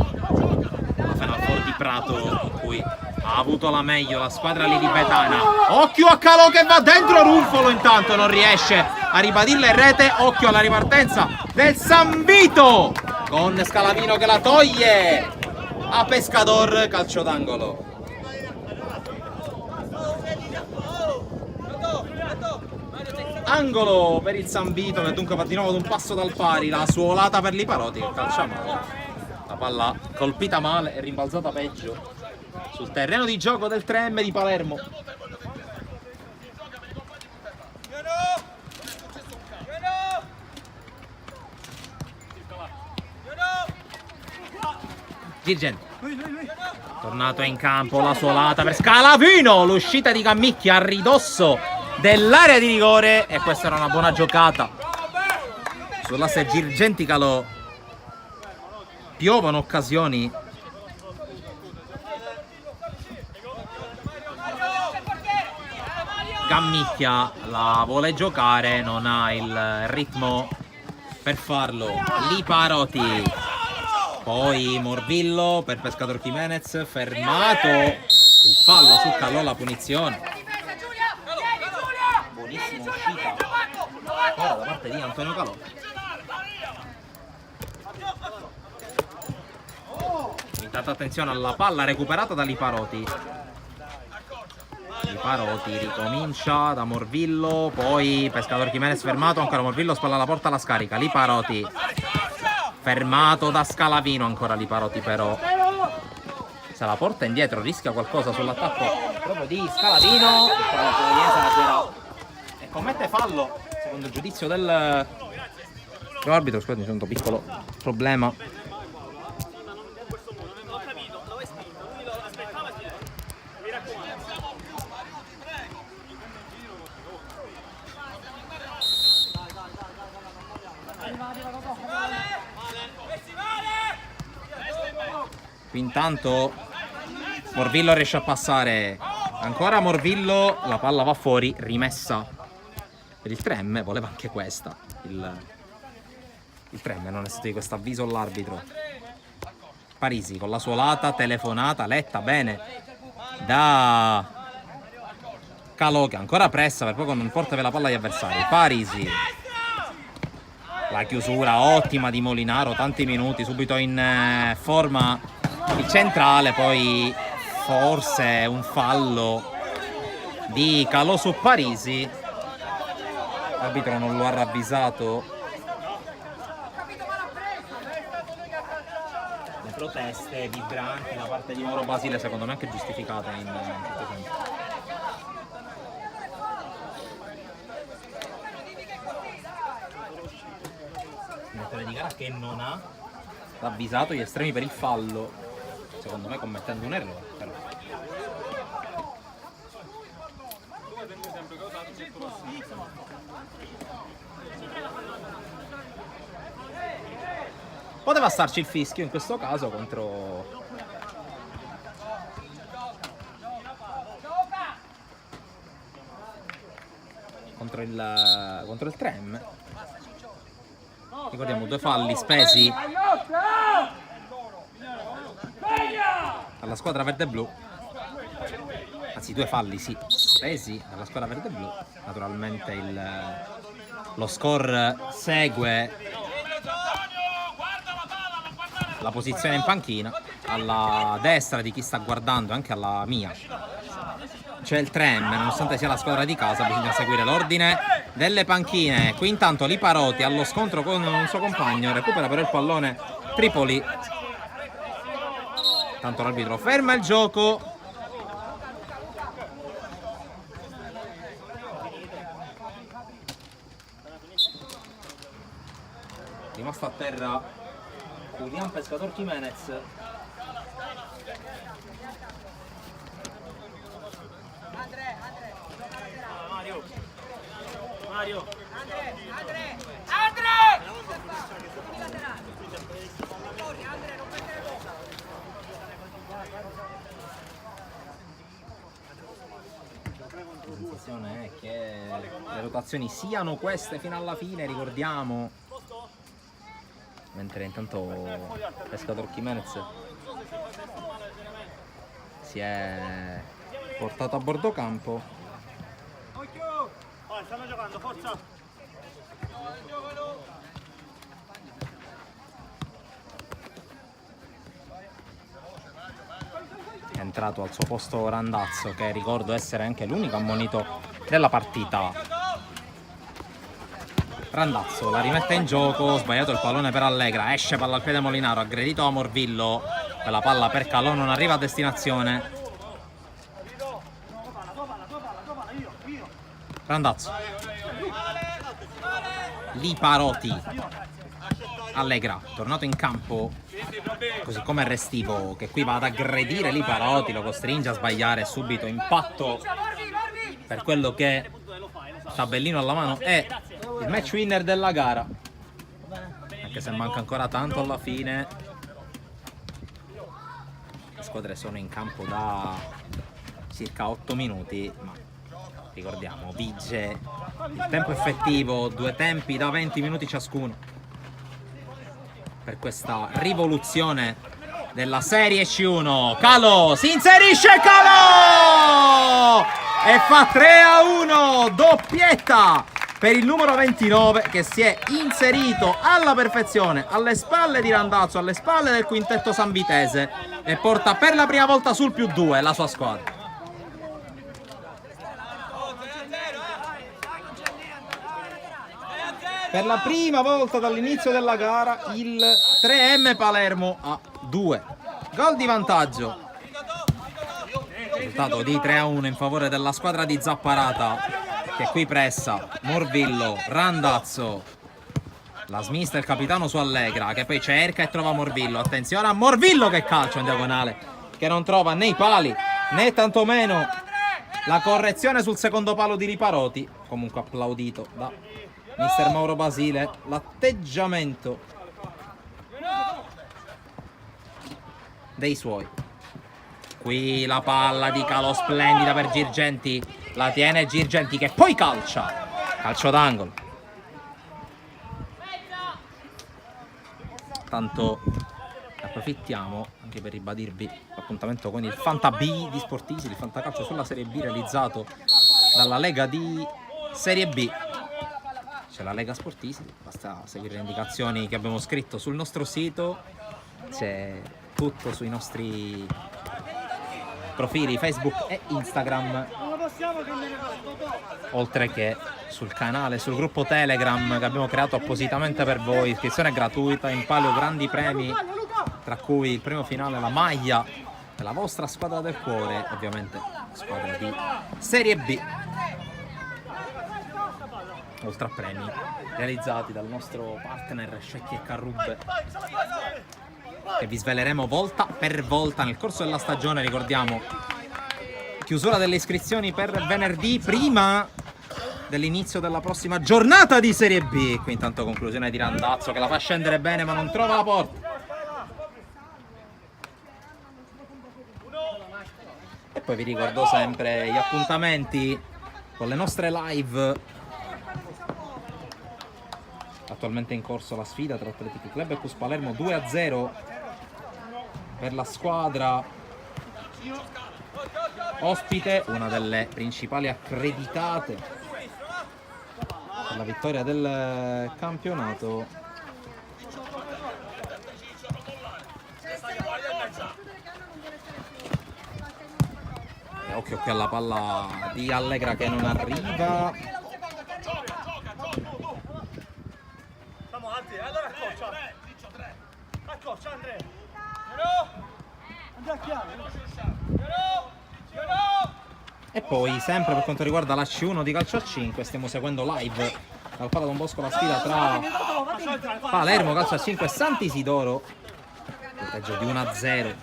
la Final Four di Prato, in cui ha avuto la meglio la squadra liribetana. Occhio a Calò che va dentro, Rufolo intanto non riesce a ribadirla in rete. Occhio alla ripartenza del San Vito con Scalavino che la toglie a Pescador, calcio d'angolo. Angolo per il San Vito che dunque va di nuovo ad un passo dal pari. La suolata per Liparotti che calcia male. La palla colpita male e rimbalzata peggio sul terreno di gioco del 3M di Palermo. Girgenti tornato in campo, la suolata per Scalavino, l'uscita di Cammicchia a ridosso dell'area di rigore e questa era una buona giocata sull'asse Girgenti Calò. Piovono occasioni. Cammicchia la vuole giocare, non ha il ritmo per farlo. Liparoti, poi Morvillo per Pescador Jimenez, fermato il fallo su Calò, la punizione. Buonissima uscita ora da parte di Antonio Calò. Intanto attenzione alla palla recuperata da Liparoti. Liparoti ricomincia da Morvillo, poi Pescador Jimenez fermato, ancora Morvillo, spalla alla porta, la scarica. Liparoti fermato da Scalavino, ancora Liparoti però se la porta indietro rischia qualcosa sull'attacco proprio di Scalavino e commette fallo secondo il giudizio del arbitro. Scusate, c'è un piccolo problema. Intanto Morvillo riesce a passare, ancora Morvillo, la palla va fuori, rimessa per il 3M, voleva anche questa, il 3M non è stato di questo avviso all'arbitro. Parisi con la suolata, telefonata, letta bene da Calò che ancora pressa per poco non porta via la palla agli avversari. Parisi, la chiusura ottima di Molinaro, tanti minuti, subito in forma il centrale, poi forse un fallo di Calò su Parisi, l'arbitro non lo ha ravvisato. Le proteste vibranti da parte di Mauro Basile secondo me anche giustificate in certo senso. Direttore di gara che non ha ravvisato gli estremi per il fallo, secondo me commettendo un errore però. Poteva starci il fischio in questo caso contro il 3M. Ricordiamo 2 falli spesi alla squadra verde-blu, anzi 2 falli sì presi dalla squadra verde-blu. Naturalmente lo score segue la posizione in panchina. Alla destra di chi sta guardando, anche alla mia, c'è il 3M, nonostante sia la squadra di casa bisogna seguire l'ordine delle panchine. Qui intanto Liparotti allo scontro con un suo compagno, recupera però il pallone Tripoli. Tanto l'arbitro ferma il gioco. Rimasto a terra Julián Pescador Jiménez. Mario. La sensazione è che le rotazioni siano queste fino alla fine, ricordiamo. Mentre intanto Pescador Jiménez si è portato a bordo campo. Stanno giocando, forza! È entrato al suo posto Randazzo, che ricordo essere anche l'unico ammonito della partita. Randazzo la rimette in gioco, sbagliato il pallone per Allegra, esce palla al piede Molinaro, aggredito a Morvillo, la palla per Calò non arriva a destinazione. Randazzo, Liparotti, Allegra, tornato in campo, così come Restivo, che qui va ad aggredire Liparotti, lo costringe a sbagliare subito, impatto per quello che tabellino alla mano è il match winner della gara, anche se manca ancora tanto alla fine. Le squadre sono in campo da circa 8 minuti, ma ricordiamo, vige il tempo effettivo, 2 tempi da 20 minuti ciascuno per questa rivoluzione della Serie C1. Calò si inserisce, Calò e fa 3-1, doppietta per il numero 29 che si è inserito alla perfezione alle spalle di Randazzo, alle spalle del quintetto sanvitese, e porta per la prima volta sul +2 la sua squadra. Per la prima volta dall'inizio della gara il 3M Palermo a 2 gol di vantaggio. Risultato di 3-1 in favore della squadra di Zapparata, che qui pressa Morvillo, Randazzo, la smista il capitano su Allegra, che poi cerca e trova Morvillo. Attenzione a Morvillo, che calcio in diagonale, che non trova né i pali né tantomeno la correzione sul secondo palo di Liparotti. Comunque applaudito da mister Mauro Basile l'atteggiamento dei suoi. Qui la palla di Calò splendida per Girgenti, la tiene Girgenti che poi calcia, calcio d'angolo. Tanto approfittiamo anche per ribadirvi l'appuntamento con il Fanta B di Sportisi, il fantacalcio sulla Serie B realizzato dalla Lega di Serie B. C'è la Lega Sportisi, basta seguire le indicazioni che abbiamo scritto sul nostro sito, c'è tutto sui nostri profili Facebook e Instagram, oltre che sul canale, sul gruppo Telegram che abbiamo creato appositamente per voi. Iscrizione gratuita, in palio grandi premi, tra cui il premio finale, la maglia della vostra squadra del cuore, ovviamente squadra di Serie B, oltre a premi realizzati dal nostro partner Scecchi e Carrubbe, che vi sveleremo volta per volta nel corso della stagione. Ricordiamo, chiusura delle iscrizioni per venerdì prima dell'inizio della prossima giornata di Serie B. Qui intanto conclusione di Randazzo che la fa scendere bene ma non trova la porta. E poi vi ricordo sempre gli appuntamenti con le nostre live. Attualmente in corso la sfida tra Athletic Club e Cus Palermo, 2-0 per la squadra ospite, una delle principali accreditate per la vittoria del campionato. E occhio qui alla palla di Allegra che non arriva. E poi sempre per quanto riguarda la C1 di calcio a 5 stiamo seguendo live dal Pala Don Bosco la sfida tra Palermo calcio a 5 e Sant'Isidoro, punteggio di 1-0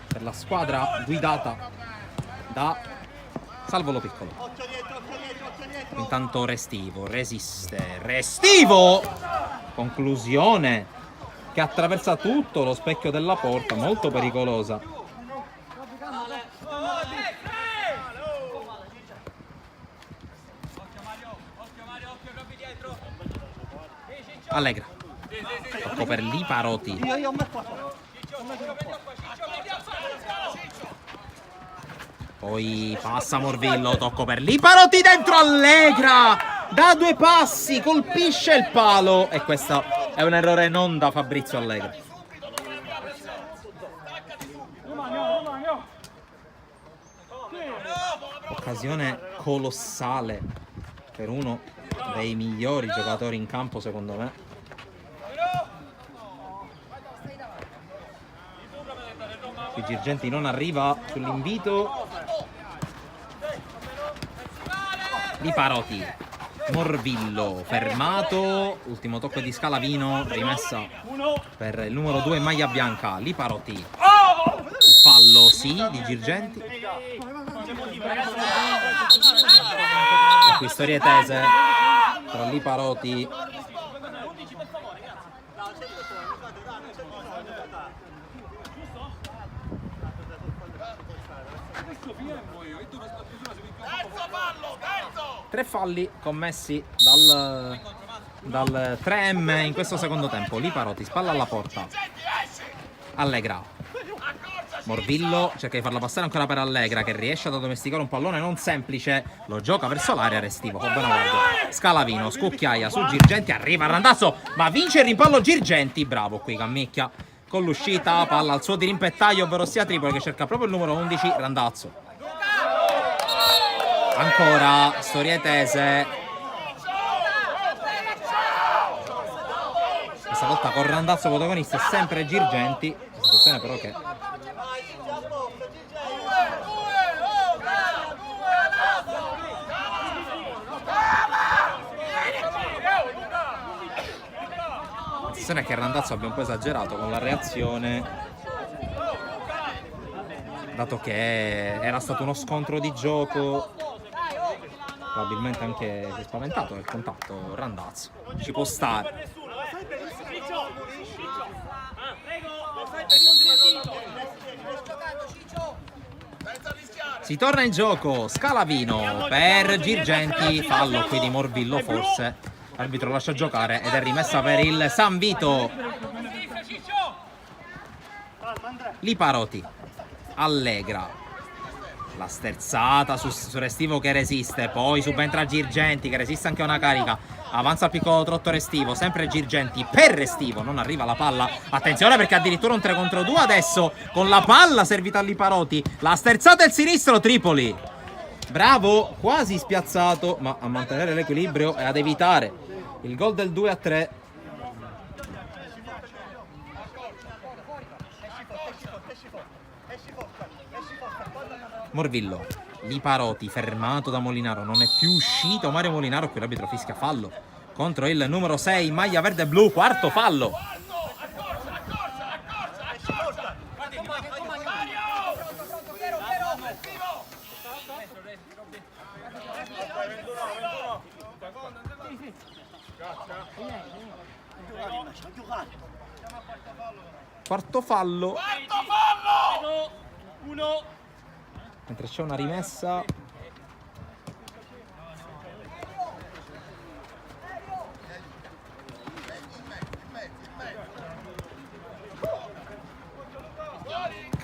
per la squadra guidata da Salvolo Piccolo. Intanto Restivo resiste, Restivo, conclusione che attraversa tutto lo specchio della porta, molto pericolosa. Allegra, tocco per Liparoti. Poi passa Morvillo, tocco per Liparoti, dentro Allegra! Da 2 passi, colpisce il palo. E questo è un errore non da Fabrizio Allegra. Occasione colossale per uno dei migliori giocatori in campo secondo me. Qui Girgenti non arriva sull'invito. Liparoti, Morvillo fermato, ultimo tocco di Scalavino, rimessa per il numero 2 in maglia bianca. Liparoti, fallo sì di Girgenti. E qui storie tese tra Liparoti tre falli commessi dal 3M in questo secondo tempo. Liparoti, spalla alla porta. Allegra, Morvillo cerca di farla passare ancora per Allegra che riesce ad addomesticare un pallone non semplice, lo gioca verso l'area. Restivo con buona guardia. Scalavino scucchiaia su Girgenti, arriva Randazzo ma vince il rimpallo Girgenti. Bravo qui Cammicchia con l'uscita, palla al suo dirimpettaio, ovvero sia Tripoli che cerca proprio il numero 11 Randazzo. Ancora storie tese, questa volta con Randazzo protagonista, sempre Girgenti. Situazione però che è che Randazzo abbia un po' esagerato con la reazione, dato che era stato uno scontro di gioco. Probabilmente anche si è spaventato nel contatto Randazzo, ci può stare. Si torna in gioco, Scalavino per Girgenti, fallo qui di Morvillo forse, l'arbitro lascia giocare ed è rimessa per il San Vito. Liparoti, Allegra, la sterzata su Restivo che resiste, poi subentra Girgenti che resiste anche a una carica, avanza il piccolo trotto Restivo, sempre Girgenti per Restivo, non arriva la palla, attenzione perché addirittura un 3 contro 2 adesso con la palla servita a Liparoti, la sterzata e il sinistro Tripoli, bravo, quasi spiazzato ma a mantenere l'equilibrio e ad evitare il gol del 2-3. Morvillo, Liparoti fermato da Molinaro, non è più uscito Mario Molinaro, qui l'arbitro fischia fallo contro il numero 6 maglia verde e blu, quarto fallo. Quarto fallo. Mentre c'è una rimessa.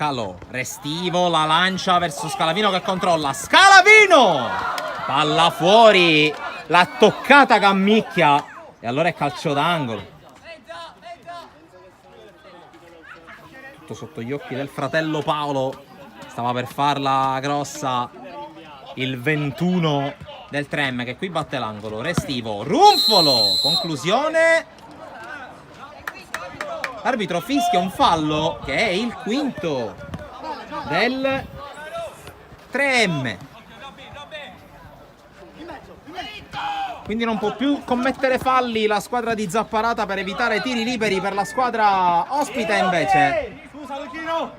Calò, Restivo la lancia verso Scalavino che controlla. Scalavino! Palla fuori, l'ha toccata Gammicchia e allora è calcio d'angolo. Tutto sotto gli occhi del fratello Paolo, stava per farla grossa il 21 del Trem che qui batte l'angolo. Restivo, Runfolo, conclusione. L'arbitro fischia un fallo che è il quinto del 3M. Quindi non può più commettere falli la squadra di Zapparata per evitare tiri liberi per la squadra ospite invece. Scusa Lucchino!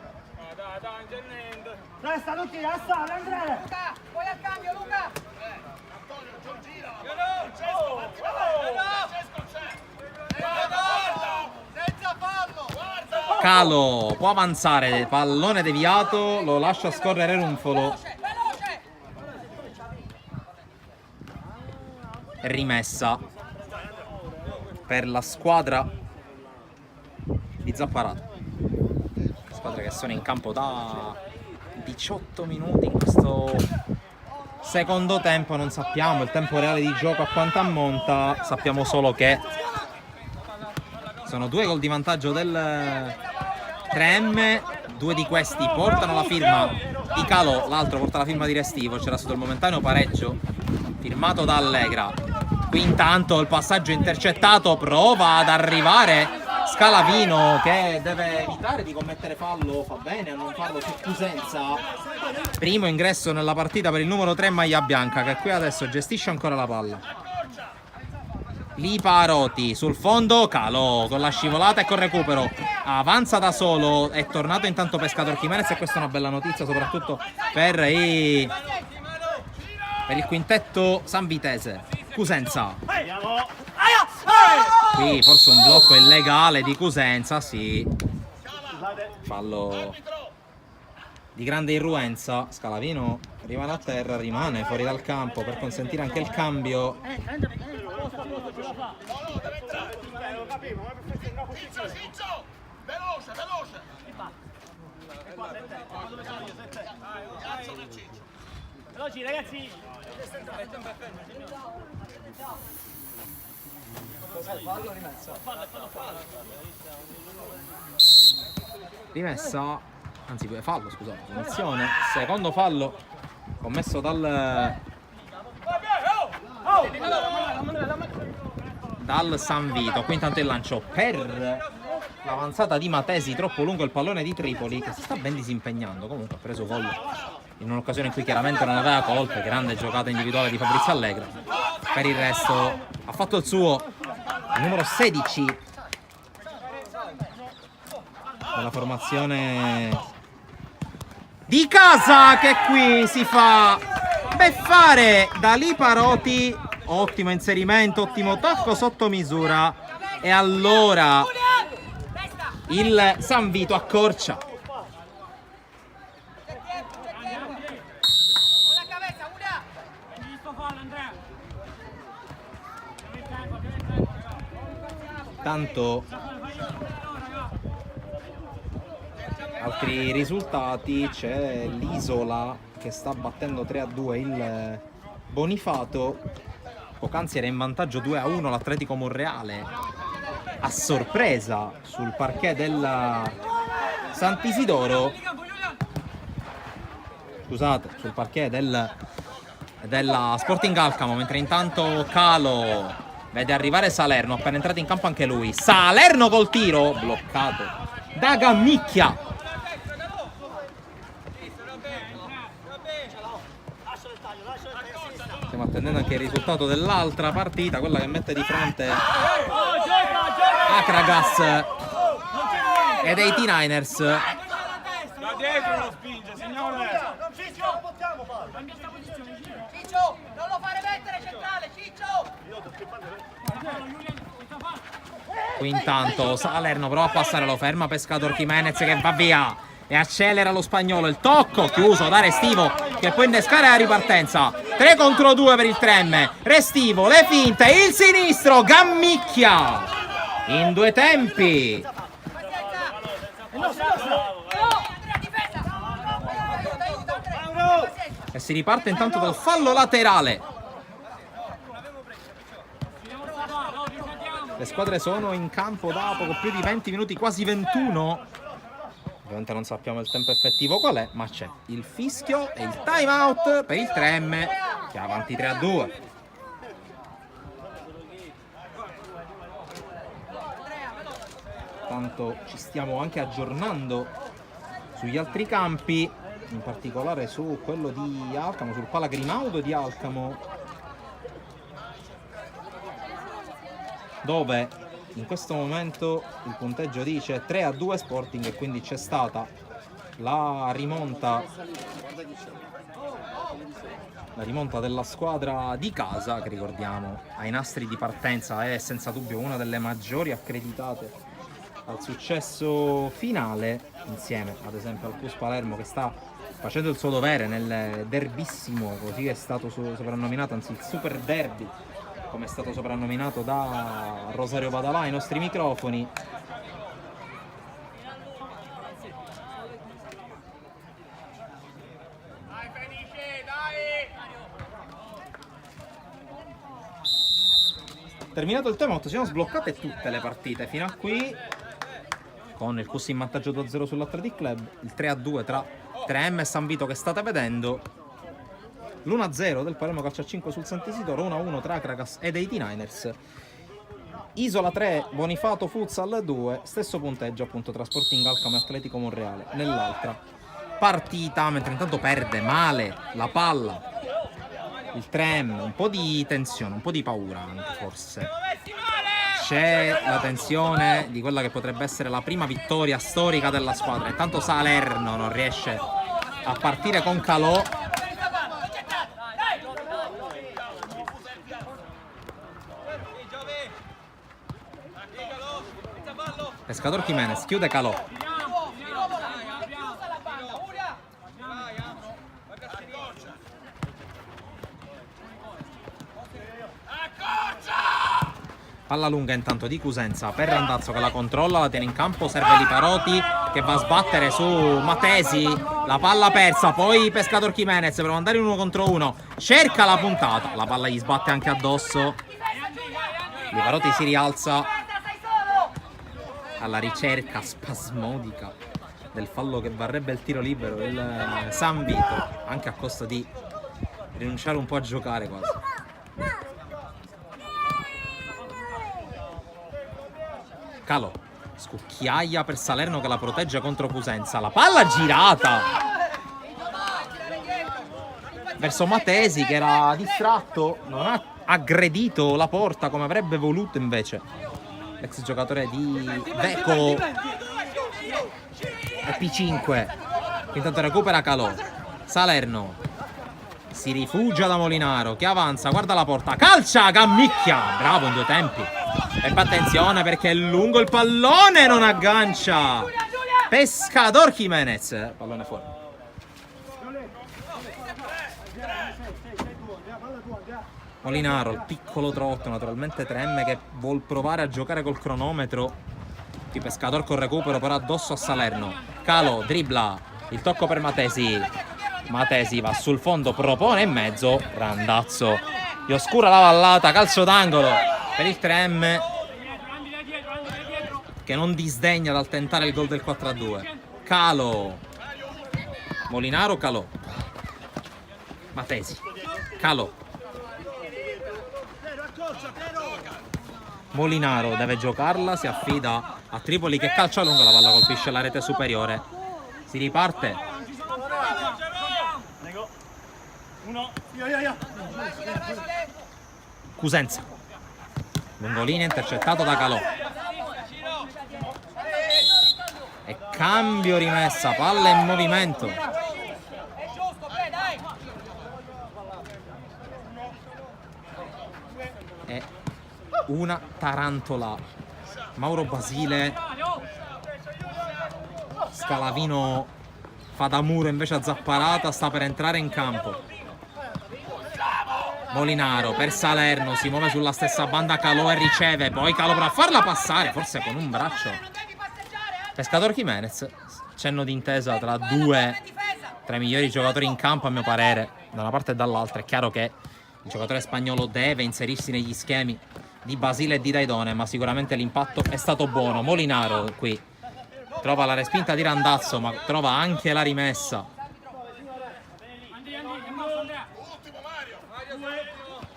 Resta Lucchino, assale Andrea! Poi al cambio Luca! Calò può avanzare, pallone deviato, lo lascia scorrere Runfolo. Rimessa per la squadra di Zapparata. Squadre che sono in campo da 18 minuti in questo secondo tempo. Non sappiamo il tempo reale di gioco a quanto ammonta, sappiamo solo che sono 2 gol di vantaggio del 3M, 2 di questi portano la firma di Calò, l'altro porta la firma di Restivo. C'era stato il momentaneo pareggio firmato da Allegra. Qui intanto il passaggio intercettato, prova ad arrivare Scalavino che deve evitare di commettere fallo, fa bene a non farlo su Cusenza. Primo ingresso nella partita per il numero 3 maglia bianca che qui adesso gestisce ancora la palla. Liparoti sul fondo, Calò con la scivolata e col recupero avanza da solo, è tornato intanto Pescatore Jimenez e questa è una bella notizia soprattutto per il quintetto sanvitese. Cusenza, qui forse un blocco illegale di Cusenza, sì, fallo di grande irruenza. Scalavino rimane a terra, rimane fuori dal campo per consentire anche il cambio. Veloci ragazzi! Rimessa, anzi fallo, scusate, punizione, secondo fallo commesso dal San Vito. Qui intanto il lancio per l'avanzata di Matesi, troppo lungo il pallone di Tripoli che si sta ben disimpegnando, comunque ha preso gol in un'occasione in cui chiaramente non aveva colpe. Grande giocata individuale di Fabrizio Allegra. Per il resto ha fatto il suo il numero 16 della formazione di casa, che qui si fa beffare da Liparoti. Ottimo inserimento, ottimo tocco sotto misura e allora il San Vito accorcia. Tanto altri risultati, c'è l'Isola che sta battendo 3-2 il Bonifato. Poc'anzi era in vantaggio 2-1 l'Atletico Monreale a sorpresa sul parquet del Sant'Isidoro, scusate, sul parquet della Sporting Alcamo, mentre intanto Calò vede arrivare Salerno, appena entrato in campo anche lui. Salerno col tiro, bloccato da Gammicchia. Stiamo attendendo anche il risultato dell'altra partita, quella che mette di fronte Akragas e dei T-Niners. Da dietro lo spinge, signore! Ciccio, non possiamo farlo! Ciccio, non lo fare mettere centrale, Ciccio! Qui intanto Salerno prova a passare, lo ferma Pescatore Jimenez che va via e accelera lo spagnolo. Il tocco chiuso da Restivo che può innescare la ripartenza. 3 contro 2 per il Trem. Restivo, le finte, il sinistro, Gammicchia in 2 tempi. E si riparte intanto dal fallo laterale. Le squadre sono in campo da poco più di 20 minuti, quasi 21. Ovviamente non sappiamo il tempo effettivo qual è, ma c'è il fischio e il time out per il 3M che è avanti 3-2. Tanto ci stiamo anche aggiornando sugli altri campi, in particolare su quello di Alcamo, sul Pala Grimaudo di Alcamo, dove in questo momento il punteggio dice 3-2 Sporting e quindi c'è stata la rimonta della squadra di casa, che ricordiamo ai nastri di partenza è senza dubbio una delle maggiori accreditate al successo finale, insieme ad esempio al Plus Palermo, che sta facendo il suo dovere nel derbissimo, così è stato soprannominato, anzi il super derby, come è stato soprannominato da Rosario Badalà ai nostri microfoni. Terminato il timeout, si sono sbloccate tutte le partite fino a qui, con il Cus in vantaggio 2-0 sull'Athletic Club, il 3-2 tra 3M e San Vito che state vedendo, l'1-0 del Palermo Calcio a 5 sul Sant'Isidoro, 1-1 tra Cracas ed 89ers. Isola 3, Bonifato Futsal 2, stesso punteggio appunto tra Sporting Alcamo e Atletico Monreale nell'altra partita, mentre intanto perde male la palla il 3M, un po' di tensione, un po' di paura anche forse. C'è la tensione di quella che potrebbe essere la prima vittoria storica della squadra. Intanto Salerno non riesce a partire con Calò. Pescador Jimenez chiude Calò. Palla lunga intanto di Cusenza per Randazzo che la controlla, la tiene in campo, serve Liparotti che va a sbattere su Matesi, la palla persa, poi Pescador Jimenez per andare in 1 contro 1, cerca la puntata, la palla gli sbatte anche addosso, Liparotti si rialza alla ricerca spasmodica del fallo che varrebbe il tiro libero, il San Vito, anche a costo di rinunciare un po' a giocare quasi. Calò, scucchiaia per Salerno che la protegge contro Cusenza, la palla girata verso Matesi che era distratto, non ha aggredito la porta come avrebbe voluto invece l'ex giocatore di Veco e P5. Intanto recupera Calò, Salerno si rifugia da Molinaro che avanza, guarda la porta, calcia, gammicchia, bravo in 2 tempi. E attenzione perché è lungo il pallone, non aggancia Pescador Jimenez, pallone fuori. Molinaro, il piccolo trotto, naturalmente 3M che vuol provare a giocare col cronometro. Qui Pescador con recupero però addosso a Salerno. Calò dribbla, il tocco per Matesi, Matesi va sul fondo, propone in mezzo, Randazzo gli oscura la vallata, calcio d'angolo per il 3M che non disdegna dal tentare il gol del 4-2. Calò, Molinaro, Calò, Matesi, Calò, Molinaro deve giocarla, si affida a Tripoli che calcia lungo, la palla colpisce la rete superiore, si riparte. Cusenza, lungolinea intercettato da Calò e cambio, rimessa, palla in movimento. E una tarantola. Mauro Basile, Scalavino fa da muro invece a Zapparata, sta per entrare in campo. Molinaro per Salerno, si muove sulla stessa banda Calò e riceve, poi Calò per farla passare, forse con un braccio. Pescador Jimenez, cenno d'intesa tra due tra i migliori giocatori in campo a mio parere. da una parte e dall'altra. È chiaro che il giocatore spagnolo deve inserirsi negli schemi di Basile e di Daidone, ma sicuramente l'impatto è stato buono. Molinaro qui trova la respinta di Randazzo, ma trova anche la rimessa.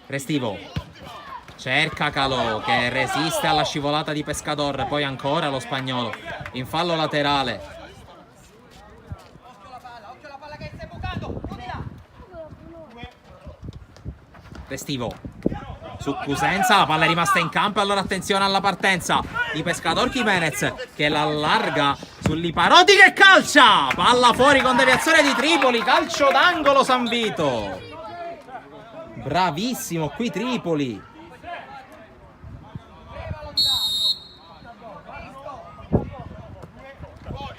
Restivo cerca Calò che resiste alla scivolata di Pescador, poi ancora lo spagnolo in fallo laterale. Restivo su Cusenza, la palla è rimasta in campo, allora attenzione alla partenza di Pescador Jiménez che l'allarga sull'Iparoti che calcia, palla fuori con deviazione di Tripoli, calcio d'angolo San Vito. Bravissimo qui Tripoli.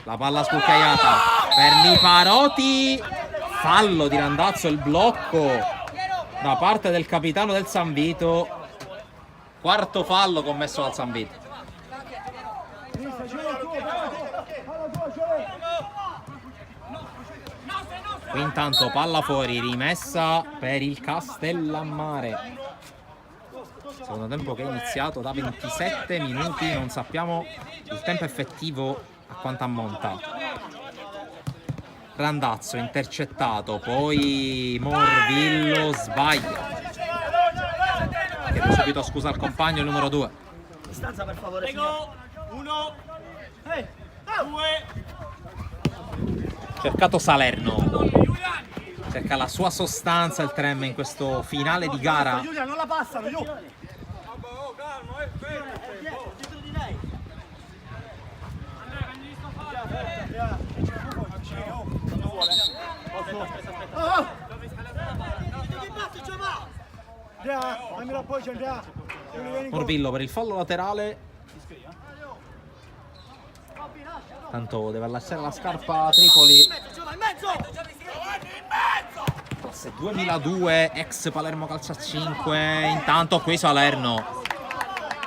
La palla scucchiaiata per l'Iparoti, fallo di Randazzo, il blocco da parte del capitano del San Vito, quarto fallo commesso dal San Vito. Qui intanto palla fuori, rimessa per il Castellammare. Secondo tempo che è iniziato da 27 minuti, non sappiamo il tempo effettivo a quanto ammonta. Randazzo intercettato, poi Morvillo sbaglia. Chiedo subito scusa al compagno, il numero 2. Distanza per favore. Prego. 1. 2. Cercato Salerno. Cerca la sua sostanza il Trem in questo finale di gara. Giulia, non la passano, giù. Morvillo per il fallo laterale. Tanto deve lasciare la scarpa a Tripoli. Classe 2002, ex Palermo Calcio a 5. Intanto qui Salerno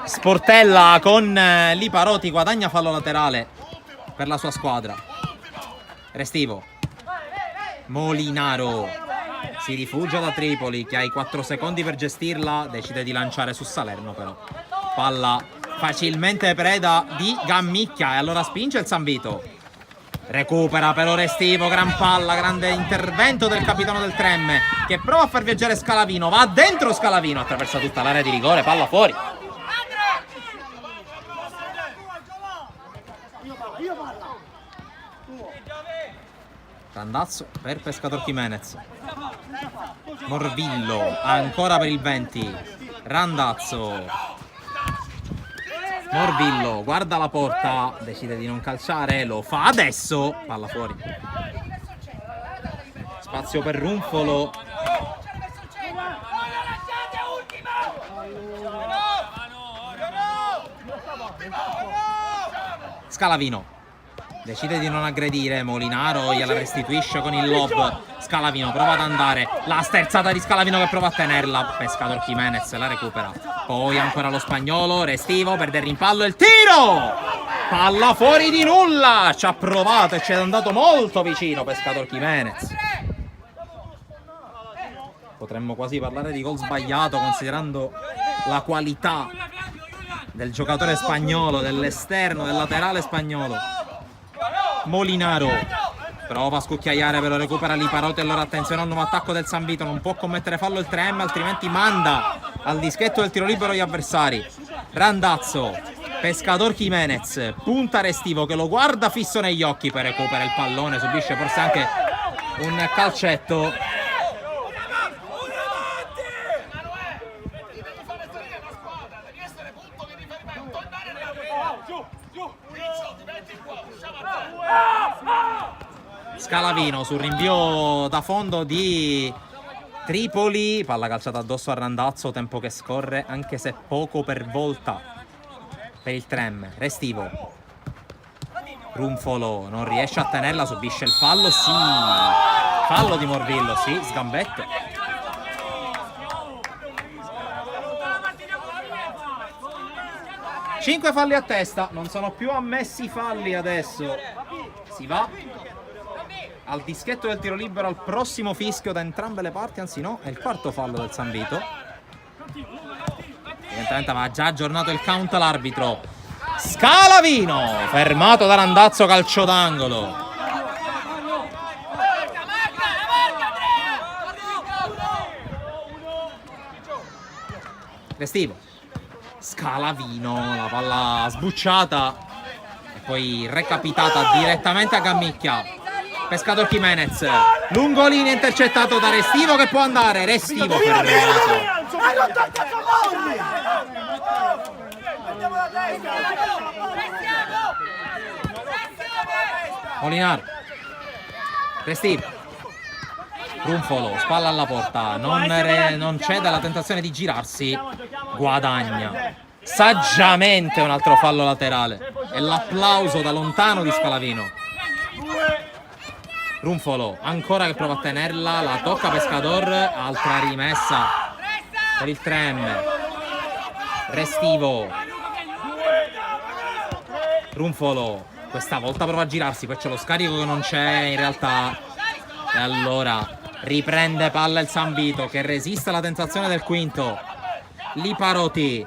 sportella con l'Iparoti, guadagna fallo laterale per la sua squadra. Restivo. Molinaro si rifugia da Tripoli che ha i 4 secondi per gestirla, decide di lanciare su Salerno però. Palla facilmente preda di Gammicchia e allora spinge il San Vito. Recupera però Restivo, gran palla, grande intervento del capitano del Trem che prova a far viaggiare Scalavino, va dentro Scalavino, attraversa tutta l'area di rigore, palla fuori. Randazzo per Pescador Jiménez. Morvillo ancora per il 20. Randazzo. Morvillo guarda la porta, decide di non calciare, lo fa adesso, palla fuori. Spazio per Runfolo. Scalavino decide di non aggredire, Molinaro gliela restituisce con il lob. Scalavino prova ad andare, la sterzata di Scalavino che prova a tenerla, Pescador Jiménez la recupera, poi ancora lo spagnolo, Restivo perde il rimpallo, il tiro, palla fuori di nulla, ci ha provato e ci è andato molto vicino Pescador Jiménez. Potremmo quasi parlare di gol sbagliato considerando la qualità del giocatore spagnolo, dell'esterno, del laterale spagnolo. Molinaro prova a scucchiaiare, però recupera l'Iparoti, allora attenzione al nuovo attacco del San Vito, non può commettere fallo il 3M, altrimenti manda al dischetto del tiro libero gli avversari. Randazzo, Pescador Jiménez, punta Restivo che lo guarda fisso negli occhi, poi recupera il pallone, subisce forse anche un calcetto. Scalavino sul rinvio da fondo di Tripoli, palla calciata addosso a Randazzo, tempo che scorre anche se poco per volta per il Trem. Restivo, Runfolo non riesce a tenerla, subisce il fallo, sì, fallo di Morvillo, sì, sgambetto. Cinque falli a testa, non sono più ammessi falli adesso, si va al dischetto del tiro libero, al prossimo fischio da entrambe le parti, anzi no, è il quarto fallo del San Vito. Evidentemente aveva già aggiornato il count l'arbitro. Scalavino, fermato da Randazzo, calcio d'angolo. Restivo, Scalavino, la palla sbucciata e poi recapitata direttamente a Gammicchia. Pescatore Jimenez, lungolinea intercettato da Restivo, che può andare. Restivo fermato. Molinaro, Restivo, Runfolo, spalla alla porta, non c'è dalla tentazione di girarsi, guadagna saggiamente un altro fallo laterale e l'applauso da lontano di Scalavino. Runfolo ancora che prova a tenerla, la tocca Pescador, altra rimessa per il 3M. Restivo, Runfolo, questa volta prova a girarsi, poi c'è lo scarico che non c'è in realtà e allora riprende palla il San Vito, che resiste alla tentazione del quinto. Liparotti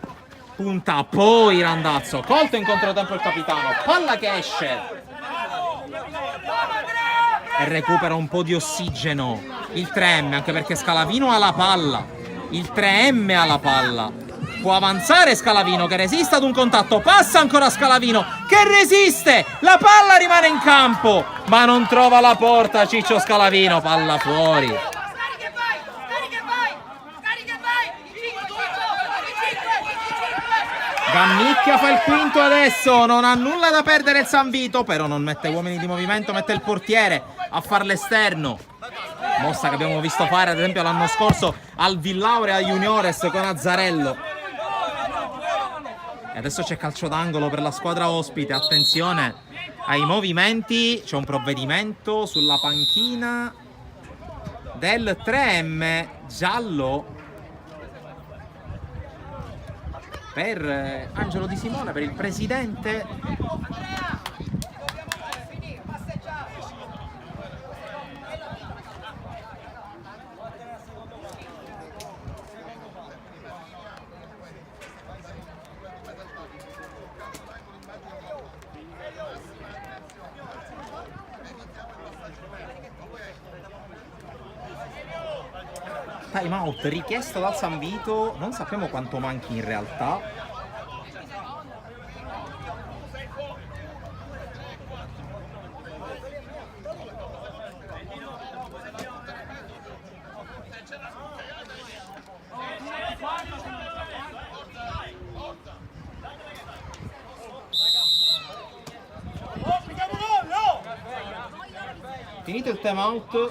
punta, poi Randazzo, colto in controtempo il capitano, palla che esce e recupera un po' di ossigeno il 3M, anche perché Scalavino ha la palla, il 3M ha la palla. Può avanzare Scalavino, che resiste ad un contatto, passa ancora Scalavino che resiste, la palla rimane in campo ma non trova la porta Ciccio Scalavino, palla fuori. Gammicchia fa il quinto adesso, non ha nulla da perdere il San Vito, però non mette uomini di movimento, mette il portiere a far l'esterno, mossa che abbiamo visto fare ad esempio l'anno scorso al Villaurea Juniores con Azzarello. E adesso c'è calcio d'angolo per la squadra ospite, attenzione ai movimenti, c'è un provvedimento sulla panchina del 3M, giallo per Angelo Di Simone, per il presidente. Time out richiesto dal San Vito, non sappiamo quanto manchi in realtà. Finito il time out,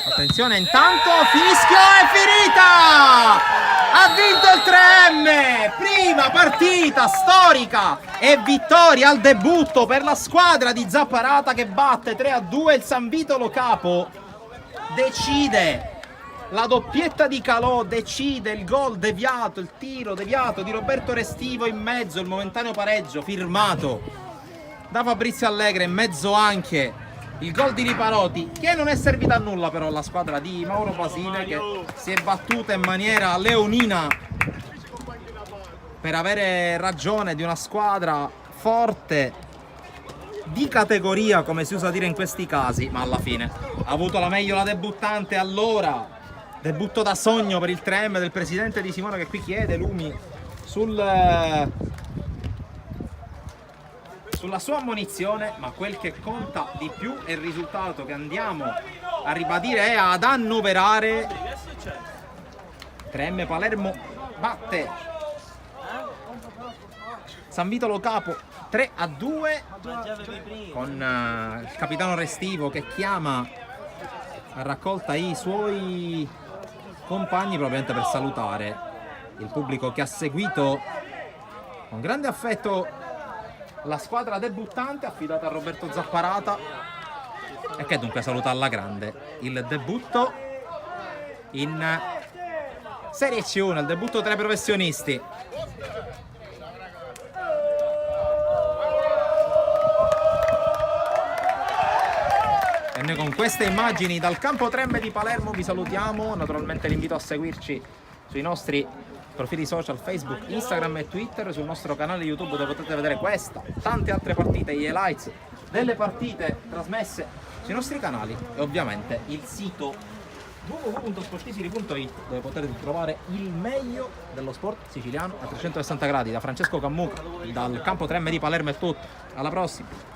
attenzione, intanto fischio, è finita! Ha vinto il 3M, prima partita storica e vittoria al debutto per la squadra di Zapparata, che batte 3-2 il San Vito Lo Capo. Decide la doppietta di Calò, decide il gol deviato, il tiro deviato di Roberto Restivo in mezzo, il momentaneo pareggio firmato da Fabrizio Allegre, in mezzo anche il gol di Liparotti, che non è servito a nulla però alla squadra di Mauro Basile, che si è battuta in maniera leonina per avere ragione di una squadra forte, di categoria come si usa dire in questi casi, ma alla fine ha avuto la meglio la debuttante. Allora, debutto da sogno per il 3M del presidente Di Simone, che qui chiede lumi sulla sua ammonizione, ma quel che conta di più è il risultato che andiamo a ribadire e ad annoverare. 3M Palermo batte San Vito Lo Capo 3-2 con il capitano Restivo che chiama a raccolta i suoi compagni probabilmente per salutare il pubblico che ha seguito con grande affetto la squadra debuttante affidata a Roberto Zapparata e che dunque saluta alla grande il debutto in Serie C1, il debutto tra i professionisti. E noi con queste immagini dal campo 3M di Palermo vi salutiamo, naturalmente l'invito a seguirci sui nostri profili social Facebook, Instagram e Twitter, sul nostro canale YouTube dove potete vedere questa, tante altre partite, gli highlights delle partite trasmesse sui nostri canali e ovviamente il sito www.sportisili.it dove potete trovare il meglio dello sport siciliano a 360 gradi. Da Francesco Cammuca, dal campo 3M di Palermo è tutto, alla prossima!